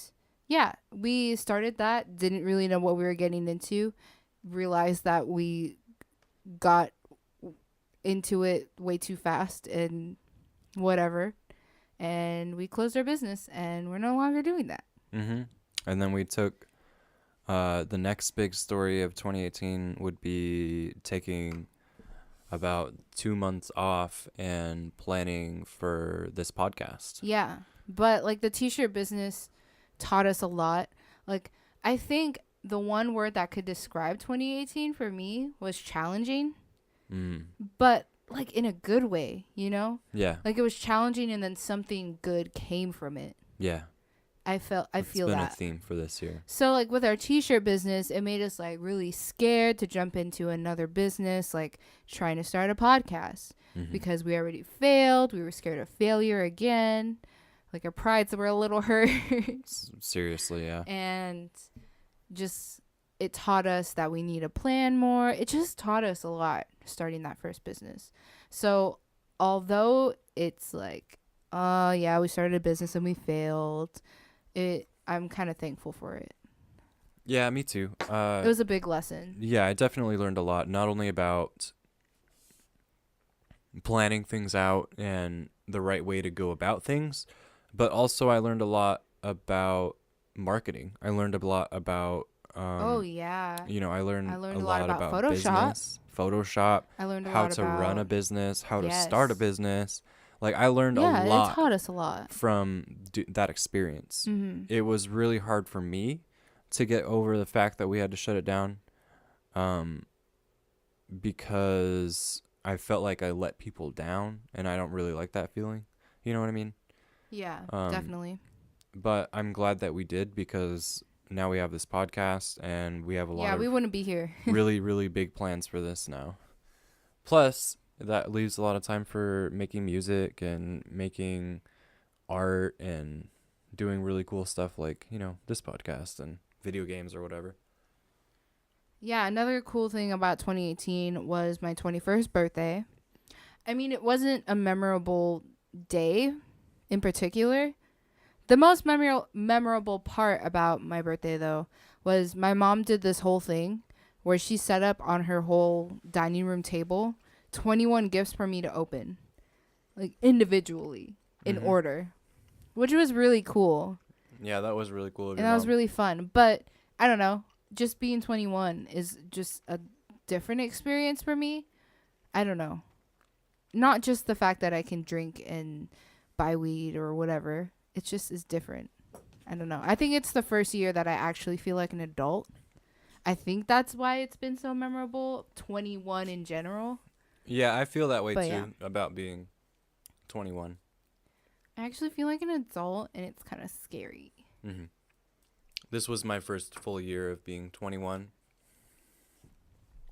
Speaker 2: yeah, we started that, didn't really know what we were getting into, realized that we got into it way too fast and whatever. And we closed our business, and we're no longer doing that.
Speaker 1: Mm-hmm. And then we took the next big story of 2018 would be taking about 2 months off and planning for this podcast.
Speaker 2: Yeah. But like the t-shirt business taught us a lot. Like I think the one word that could describe 2018 for me was challenging, but like in a good way, you know?
Speaker 1: Yeah.
Speaker 2: Like it was challenging and then something good came from it.
Speaker 1: Yeah.
Speaker 2: I feel
Speaker 1: It's been
Speaker 2: that.
Speaker 1: a theme for this year.
Speaker 2: So like with our t-shirt business, it made us like really scared to jump into another business, like trying to start a podcast, because we already failed. We were scared of failure again. Like our prides were a little hurt.
Speaker 1: Seriously, yeah.
Speaker 2: And just it taught us that we need to plan more. It just taught us a lot starting that first business. So although it's like, yeah, we started a business and we failed, I'm kind of thankful for it.
Speaker 1: Yeah, me too.
Speaker 2: It was a big lesson.
Speaker 1: Yeah, I definitely learned a lot, not only about planning things out and the right way to go about things, but also I learned a lot about marketing. I learned a lot about
Speaker 2: Oh yeah.
Speaker 1: I learned
Speaker 2: a
Speaker 1: a
Speaker 2: lot
Speaker 1: lot
Speaker 2: about
Speaker 1: about
Speaker 2: Photoshop.
Speaker 1: business, Photoshop,
Speaker 2: I learned a
Speaker 1: how
Speaker 2: lot
Speaker 1: to
Speaker 2: about
Speaker 1: run a business, how to
Speaker 2: Yes.
Speaker 1: start a business. Like I learned
Speaker 2: Yeah,
Speaker 1: a
Speaker 2: it
Speaker 1: lot
Speaker 2: taught us a lot.
Speaker 1: from that experience.
Speaker 2: Mm-hmm.
Speaker 1: It was really hard for me to get over the fact that we had to shut it down, because I felt like I let people down, and I don't really like that feeling. You know what I mean?
Speaker 2: Yeah,
Speaker 1: Um,
Speaker 2: definitely.
Speaker 1: But I'm glad that we did, because now we have this podcast and we have a lot
Speaker 2: Yeah,
Speaker 1: of
Speaker 2: we wouldn't be here.
Speaker 1: really, really big plans for this now. Plus, that leaves a lot of time for making music and making art and doing really cool stuff like, this podcast and video games or whatever.
Speaker 2: Yeah, another cool thing about 2018 was my 21st birthday. I mean, it wasn't a memorable day in particular. The most memorable part about my birthday, though, was my mom did this whole thing where she set up on her whole dining room table 21 gifts for me to open, like individually in order, which was really cool.
Speaker 1: Yeah, that was really cool of your
Speaker 2: And that was
Speaker 1: mom.
Speaker 2: really fun. But I don't know, just being 21 is just a different experience for me. I don't know. Not just the fact that I can drink and buy weed or whatever. It just is different. I don't know. I think it's the first year that I actually feel like an adult. I think that's why it's been so memorable. 21 in general.
Speaker 1: Yeah, I feel that way
Speaker 2: But
Speaker 1: too
Speaker 2: yeah.
Speaker 1: about being 21.
Speaker 2: I actually feel like an adult, and it's kind of scary.
Speaker 1: This was my first full year of being 21,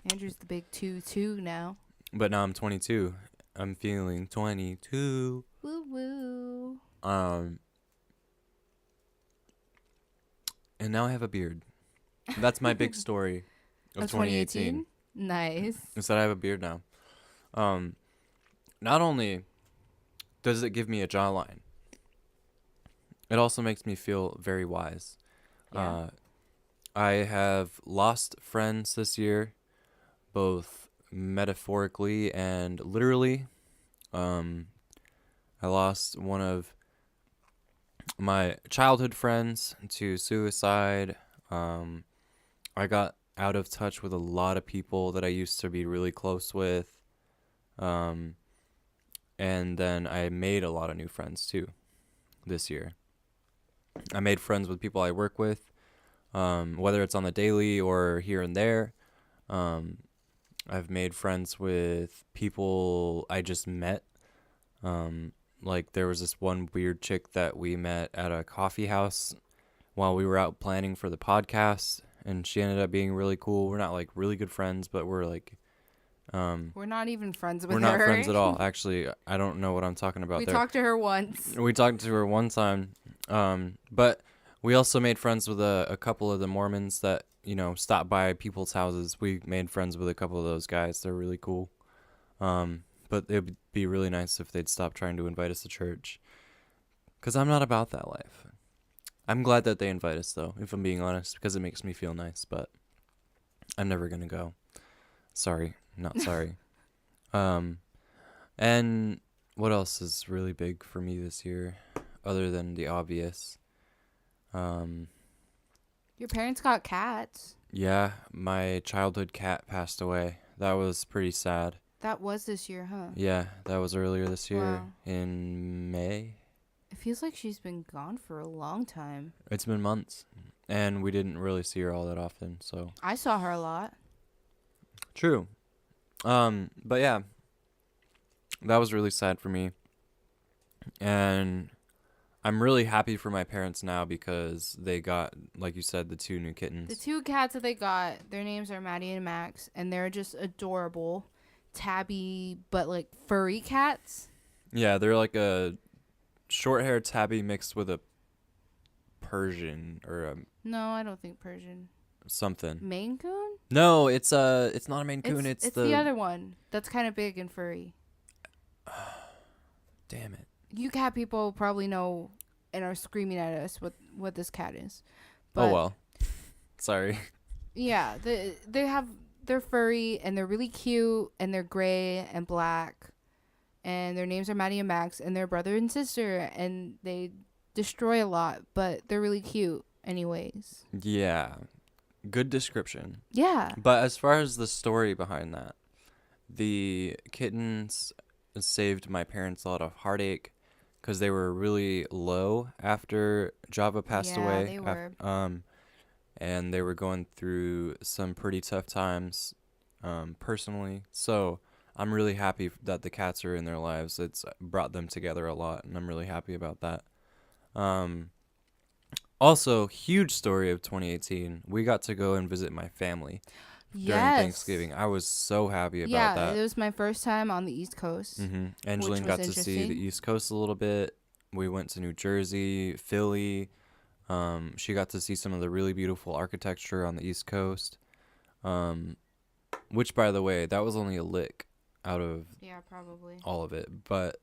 Speaker 2: Andrew's the big 2 now.
Speaker 1: but now I'm 22. I'm feeling 22.
Speaker 2: Woo woo.
Speaker 1: And now I have a beard. That's my big story of 2018.
Speaker 2: Nice.
Speaker 1: Is that I have a beard now. Not only does it give me a jawline, it also makes me feel very wise.
Speaker 2: Yeah.
Speaker 1: I have lost friends this year, both metaphorically and literally. I lost one of my childhood friends to suicide. I got out of touch with a lot of people that I used to be really close with. And then I made a lot of new friends too this year. I made friends with people I work with, whether it's on the daily or here and there. I've made friends with people I just met. like there was this one weird chick that we met at a coffee house while we were out planning for the podcast, and she ended up being really cool. We're not like really good friends, but we're like
Speaker 2: We're not even friends with
Speaker 1: we're
Speaker 2: her.
Speaker 1: not friends at all. Actually, I don't know what I'm talking about
Speaker 2: We
Speaker 1: there.
Speaker 2: talked to her once.
Speaker 1: We talked to her one time, but we also made friends with a couple of the Mormons that, you know, stopped by people's houses. We made friends with a couple of those guys. They're really cool. But it would be really nice if they'd stop trying to invite us to church, because I'm not about that life. I'm glad that they invite us, though, if I'm being honest, because it makes me feel nice, but I'm never going to go. Sorry. Not sorry. And what else is really big for me this year, other than the obvious?
Speaker 2: Your parents got cats.
Speaker 1: Yeah, my childhood cat passed away. That was pretty sad.
Speaker 2: That was this year, huh?
Speaker 1: Yeah, that was earlier this year
Speaker 2: Wow.
Speaker 1: in May.
Speaker 2: It feels like she's been gone for a long time.
Speaker 1: It's been months, and we didn't really see her all that often, so.
Speaker 2: I saw her a lot.
Speaker 1: True. But yeah, that was really sad for me. And I'm really happy for my parents now because they got, like you said, the 2 new kittens.
Speaker 2: The 2 cats that they got, their names are Maddie and Max, and they're just adorable, tabby, but like furry cats.
Speaker 1: Yeah, they're like a short-haired tabby mixed with a Persian or a
Speaker 2: No, I don't think Persian.
Speaker 1: something.
Speaker 2: Maine Coon?
Speaker 1: No, it's not a Maine Coon. It's
Speaker 2: the other one that's kind of big and furry.
Speaker 1: Damn it.
Speaker 2: You cat people probably know and are screaming at us what this cat is.
Speaker 1: Oh well. Sorry.
Speaker 2: Yeah, they're furry and they're really cute and they're gray and black, and their names are Maddie and Max, and they're brother and sister, and they destroy a lot, but they're really cute anyways.
Speaker 1: Yeah. Good description.
Speaker 2: Yeah.
Speaker 1: But as far as the story behind that, the kittens saved my parents a lot of heartache because they were really low after Java passed away.
Speaker 2: They were.
Speaker 1: And they were going through some pretty tough times personally. So I'm really happy that the cats are in their lives. It's brought them together a lot, and I'm really happy about that. Also, huge story of 2018. We got to go and visit my family during Thanksgiving. I was so happy about that.
Speaker 2: Yeah, it was my first time on the East Coast.
Speaker 1: Angeline got to see the East Coast a little bit. We went to New Jersey, Philly. She got to see some of the really beautiful architecture on the East Coast. Which, by the way, that was only a lick out of
Speaker 2: probably
Speaker 1: all of it. But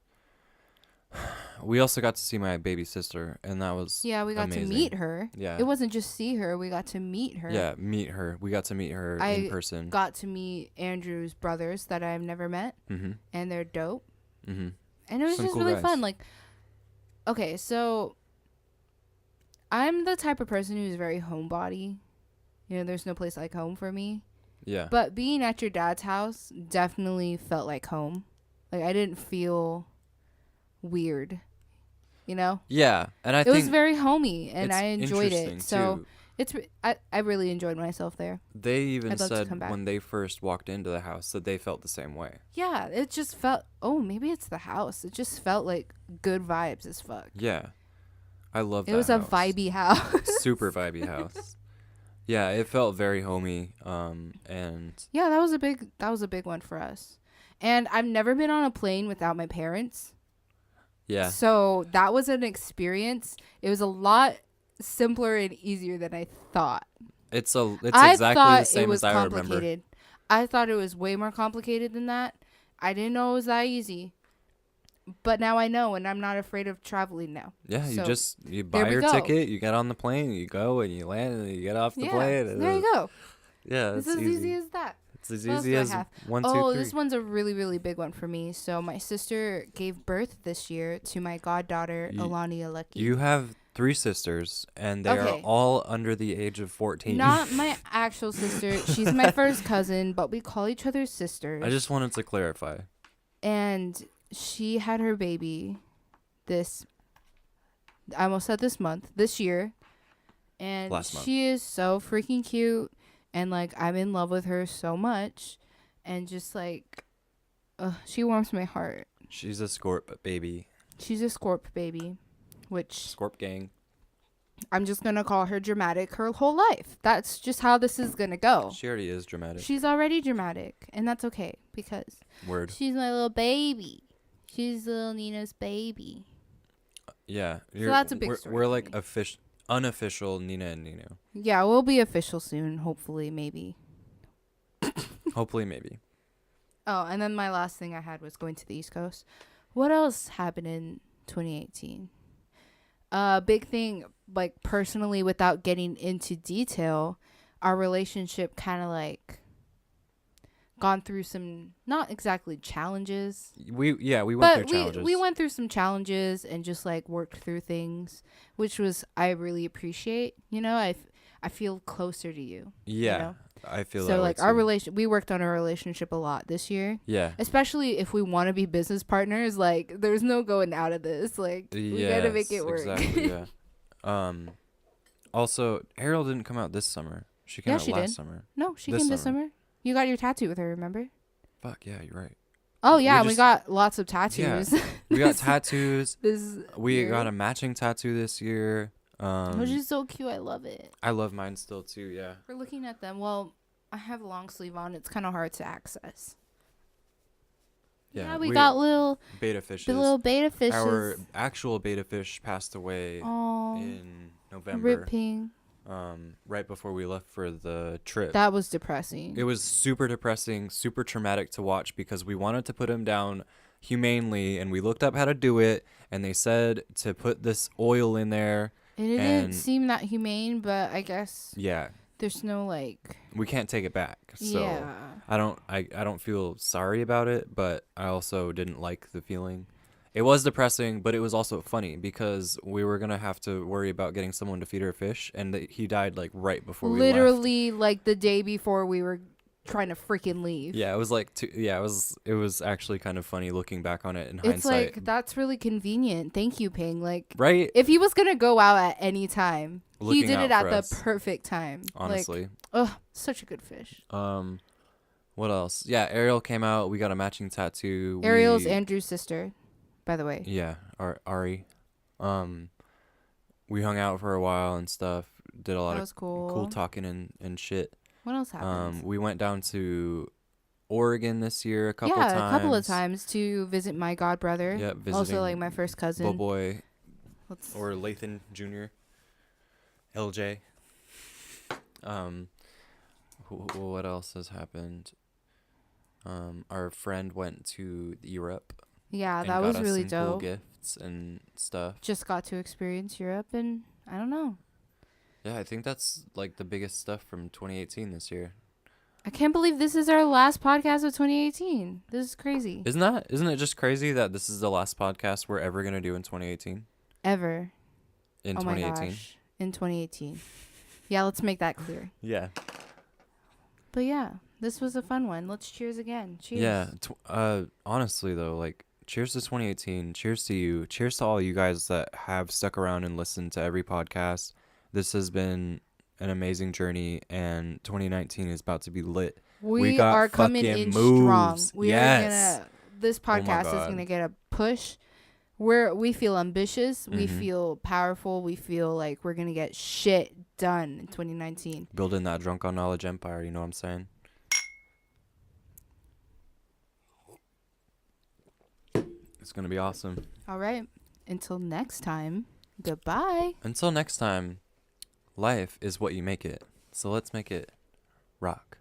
Speaker 1: we also got to see my baby sister, and that was
Speaker 2: we got
Speaker 1: amazing.
Speaker 2: to meet her.
Speaker 1: Yeah.
Speaker 2: It wasn't just see her. We got to meet her.
Speaker 1: Yeah, meet her. We got to meet her in person.
Speaker 2: Got to meet Andrew's brothers that I've never met, and they're dope. And it was
Speaker 1: Some
Speaker 2: just
Speaker 1: cool
Speaker 2: really
Speaker 1: guys.
Speaker 2: fun. Like, okay, so I'm the type of person who's very homebody. You know, there's no place like home for me.
Speaker 1: Yeah.
Speaker 2: But being at your dad's house definitely felt like home. Like, I didn't feel weird, you know?
Speaker 1: Yeah, and
Speaker 2: it was very homey, and I enjoyed
Speaker 1: interesting,
Speaker 2: it. So
Speaker 1: too.
Speaker 2: I really enjoyed myself there.
Speaker 1: They even
Speaker 2: I'd love to
Speaker 1: said
Speaker 2: come back.
Speaker 1: when they first walked into the house that they felt the same way.
Speaker 2: Yeah, it just felt, maybe it's the house. It just felt like good vibes as fuck.
Speaker 1: Yeah. I love that.
Speaker 2: It was a
Speaker 1: house.
Speaker 2: vibey house.
Speaker 1: Super vibey house. Yeah, it felt very homey. And
Speaker 2: yeah, that was a big one for us. And I've never been on a plane without my parents.
Speaker 1: yeah.
Speaker 2: So that was an experience. It was a lot simpler and easier than I thought.
Speaker 1: It's exactly
Speaker 2: thought
Speaker 1: the same
Speaker 2: it was
Speaker 1: as I
Speaker 2: complicated.
Speaker 1: remember.
Speaker 2: I thought it was way more complicated than that. I didn't know it was that easy. But now I know, and I'm not afraid of traveling now.
Speaker 1: Yeah,
Speaker 2: So,
Speaker 1: you buy your ticket, you get on the plane, you go, and you land, and you get off the plane. And
Speaker 2: there you go.
Speaker 1: Yeah,
Speaker 2: It's
Speaker 1: it's
Speaker 2: as easy as that.
Speaker 1: It's as
Speaker 2: What else
Speaker 1: easy
Speaker 2: do I
Speaker 1: as
Speaker 2: have?
Speaker 1: 1, 2, 3.
Speaker 2: This one's a really, really big one for me. So my sister gave birth this year to my goddaughter, Alani Alecki.
Speaker 1: You have 3 sisters, and they are all under the age of 14.
Speaker 2: Not my actual sister. She's my first cousin, but we call each other sisters.
Speaker 1: I just wanted to clarify.
Speaker 2: And she had her baby I almost said this year. And
Speaker 1: Last month.
Speaker 2: she is so freaking cute. And, like, I'm in love with her so much. And just, like, she warms my heart.
Speaker 1: She's a Scorp baby.
Speaker 2: She's a Scorp baby, which
Speaker 1: Scorp gang.
Speaker 2: I'm just going to call her dramatic her whole life. That's just how this is going to go.
Speaker 1: She already is dramatic.
Speaker 2: She's already dramatic, and that's okay because
Speaker 1: Word.
Speaker 2: she's my little baby. She's little Nina's baby.
Speaker 1: Yeah.
Speaker 2: So that's a big story
Speaker 1: We're
Speaker 2: for
Speaker 1: like
Speaker 2: me.
Speaker 1: unofficial Nina and Nino.
Speaker 2: Yeah, we'll be official soon, hopefully, maybe.
Speaker 1: Hopefully, maybe.
Speaker 2: Oh, and then my last thing I had was going to the East Coast. What else happened in 2018? Big thing, like personally, without getting into detail, our relationship kind of like gone through some not exactly challenges.
Speaker 1: We went
Speaker 2: But
Speaker 1: through challenges.
Speaker 2: we went through some challenges and just like worked through things, which was I really appreciate. You know, I feel closer to you.
Speaker 1: Yeah,
Speaker 2: You know?
Speaker 1: I feel
Speaker 2: So
Speaker 1: that
Speaker 2: like
Speaker 1: way
Speaker 2: our
Speaker 1: too.
Speaker 2: we worked on our relationship a lot this year.
Speaker 1: Yeah.
Speaker 2: Especially if we want to be business partners, like there's no going out of this. Like we gotta make it work.
Speaker 1: Exactly, yeah. Also, Ariel didn't come out this summer. She came
Speaker 2: Yeah,
Speaker 1: out
Speaker 2: she
Speaker 1: last
Speaker 2: did.
Speaker 1: summer.
Speaker 2: No, she
Speaker 1: This
Speaker 2: came this
Speaker 1: summer.
Speaker 2: summer. You got your tattoo with her, remember?
Speaker 1: Fuck yeah, you're right.
Speaker 2: Oh
Speaker 1: We
Speaker 2: yeah, we
Speaker 1: just-
Speaker 2: got lots of tattoos.
Speaker 1: We got tattoos.
Speaker 2: This
Speaker 1: We
Speaker 2: year,
Speaker 1: got a matching tattoo this year.
Speaker 2: which is so cute. I love it.
Speaker 1: I love mine still too. Yeah.
Speaker 2: We're looking at them. Well, I have a long sleeve on. It's kind of hard to access.
Speaker 1: Yeah,
Speaker 2: We got
Speaker 1: Beta fishes.
Speaker 2: the little beta fishes.
Speaker 1: Our actual beta fish passed away
Speaker 2: Oh,
Speaker 1: in November.
Speaker 2: rip ping.
Speaker 1: Right before we left for the trip.
Speaker 2: That was depressing.
Speaker 1: It was super depressing, super traumatic to watch because we wanted to put him down humanely and we looked up how to do it and they said to put this oil in there.
Speaker 2: And it
Speaker 1: and-
Speaker 2: didn't seem that humane, but I guess
Speaker 1: Yeah,
Speaker 2: there's no like.
Speaker 1: we can't take it back. So
Speaker 2: Yeah.
Speaker 1: I don't feel sorry about it, but I also didn't like the feeling. It was depressing, but it was also funny because we were gonna have to worry about getting someone to feed our fish, and he died like right before we left.
Speaker 2: Literally, like the day before we were trying to freaking leave.
Speaker 1: Yeah, it was like it was actually kind of funny looking back on it in
Speaker 2: It's
Speaker 1: hindsight.
Speaker 2: like that's really convenient. Thank you, Ping. Like
Speaker 1: Right?
Speaker 2: if he was gonna go out at any time, he
Speaker 1: Looking
Speaker 2: did
Speaker 1: out
Speaker 2: it at
Speaker 1: for
Speaker 2: the
Speaker 1: us.
Speaker 2: perfect time.
Speaker 1: Honestly.
Speaker 2: Like, oh, such a good fish.
Speaker 1: What else? Yeah, Ariel came out. We got a matching tattoo.
Speaker 2: Ariel's Andrew's sister, by the way.
Speaker 1: Yeah, Ari. We hung out for a while and stuff. Did a lot
Speaker 2: That
Speaker 1: of
Speaker 2: was cool.
Speaker 1: cool talking and shit.
Speaker 2: What else happened?
Speaker 1: We went down to Oregon this year a couple times.
Speaker 2: a couple of times to visit my god brother.
Speaker 1: Yep, visiting
Speaker 2: Also, like my first cousin.
Speaker 1: Boy
Speaker 2: Let's-
Speaker 1: or Lathan Jr. LJ. What else has happened? Our friend went to Europe.
Speaker 2: yeah,
Speaker 1: and
Speaker 2: that
Speaker 1: got
Speaker 2: was
Speaker 1: us
Speaker 2: really
Speaker 1: some cool
Speaker 2: dope.
Speaker 1: gifts and stuff.
Speaker 2: Just got to experience Europe, and I don't know.
Speaker 1: Yeah, I think that's like the biggest stuff from 2018 this year.
Speaker 2: I can't believe this is our last podcast of 2018. This is crazy.
Speaker 1: Isn't it just crazy that this is the last podcast we're ever gonna do in 2018?
Speaker 2: Ever.
Speaker 1: In
Speaker 2: Oh my
Speaker 1: 2018.
Speaker 2: gosh. In 2018. Yeah, let's make that clear.
Speaker 1: Yeah.
Speaker 2: But yeah, this was a fun one. Let's cheers again. Cheers.
Speaker 1: Yeah. Honestly though, like, cheers to 2018. Cheers to you. Cheers to all you guys that have stuck around and listened to every podcast. This has been an amazing journey, and 2019 is about to be lit.
Speaker 2: We
Speaker 1: got
Speaker 2: are coming
Speaker 1: fucking
Speaker 2: in
Speaker 1: moves.
Speaker 2: strong.
Speaker 1: Yes.
Speaker 2: This
Speaker 1: Oh my
Speaker 2: podcast is
Speaker 1: God.
Speaker 2: gonna get a push. We feel ambitious. We
Speaker 1: Mhm.
Speaker 2: feel powerful. We feel like we're gonna get shit done in 2019.
Speaker 1: Building that drunk on knowledge empire, you know what I'm saying? It's gonna be awesome.
Speaker 2: All right. Until next time. Goodbye.
Speaker 1: Until next time, life is what you make it. So let's make it rock.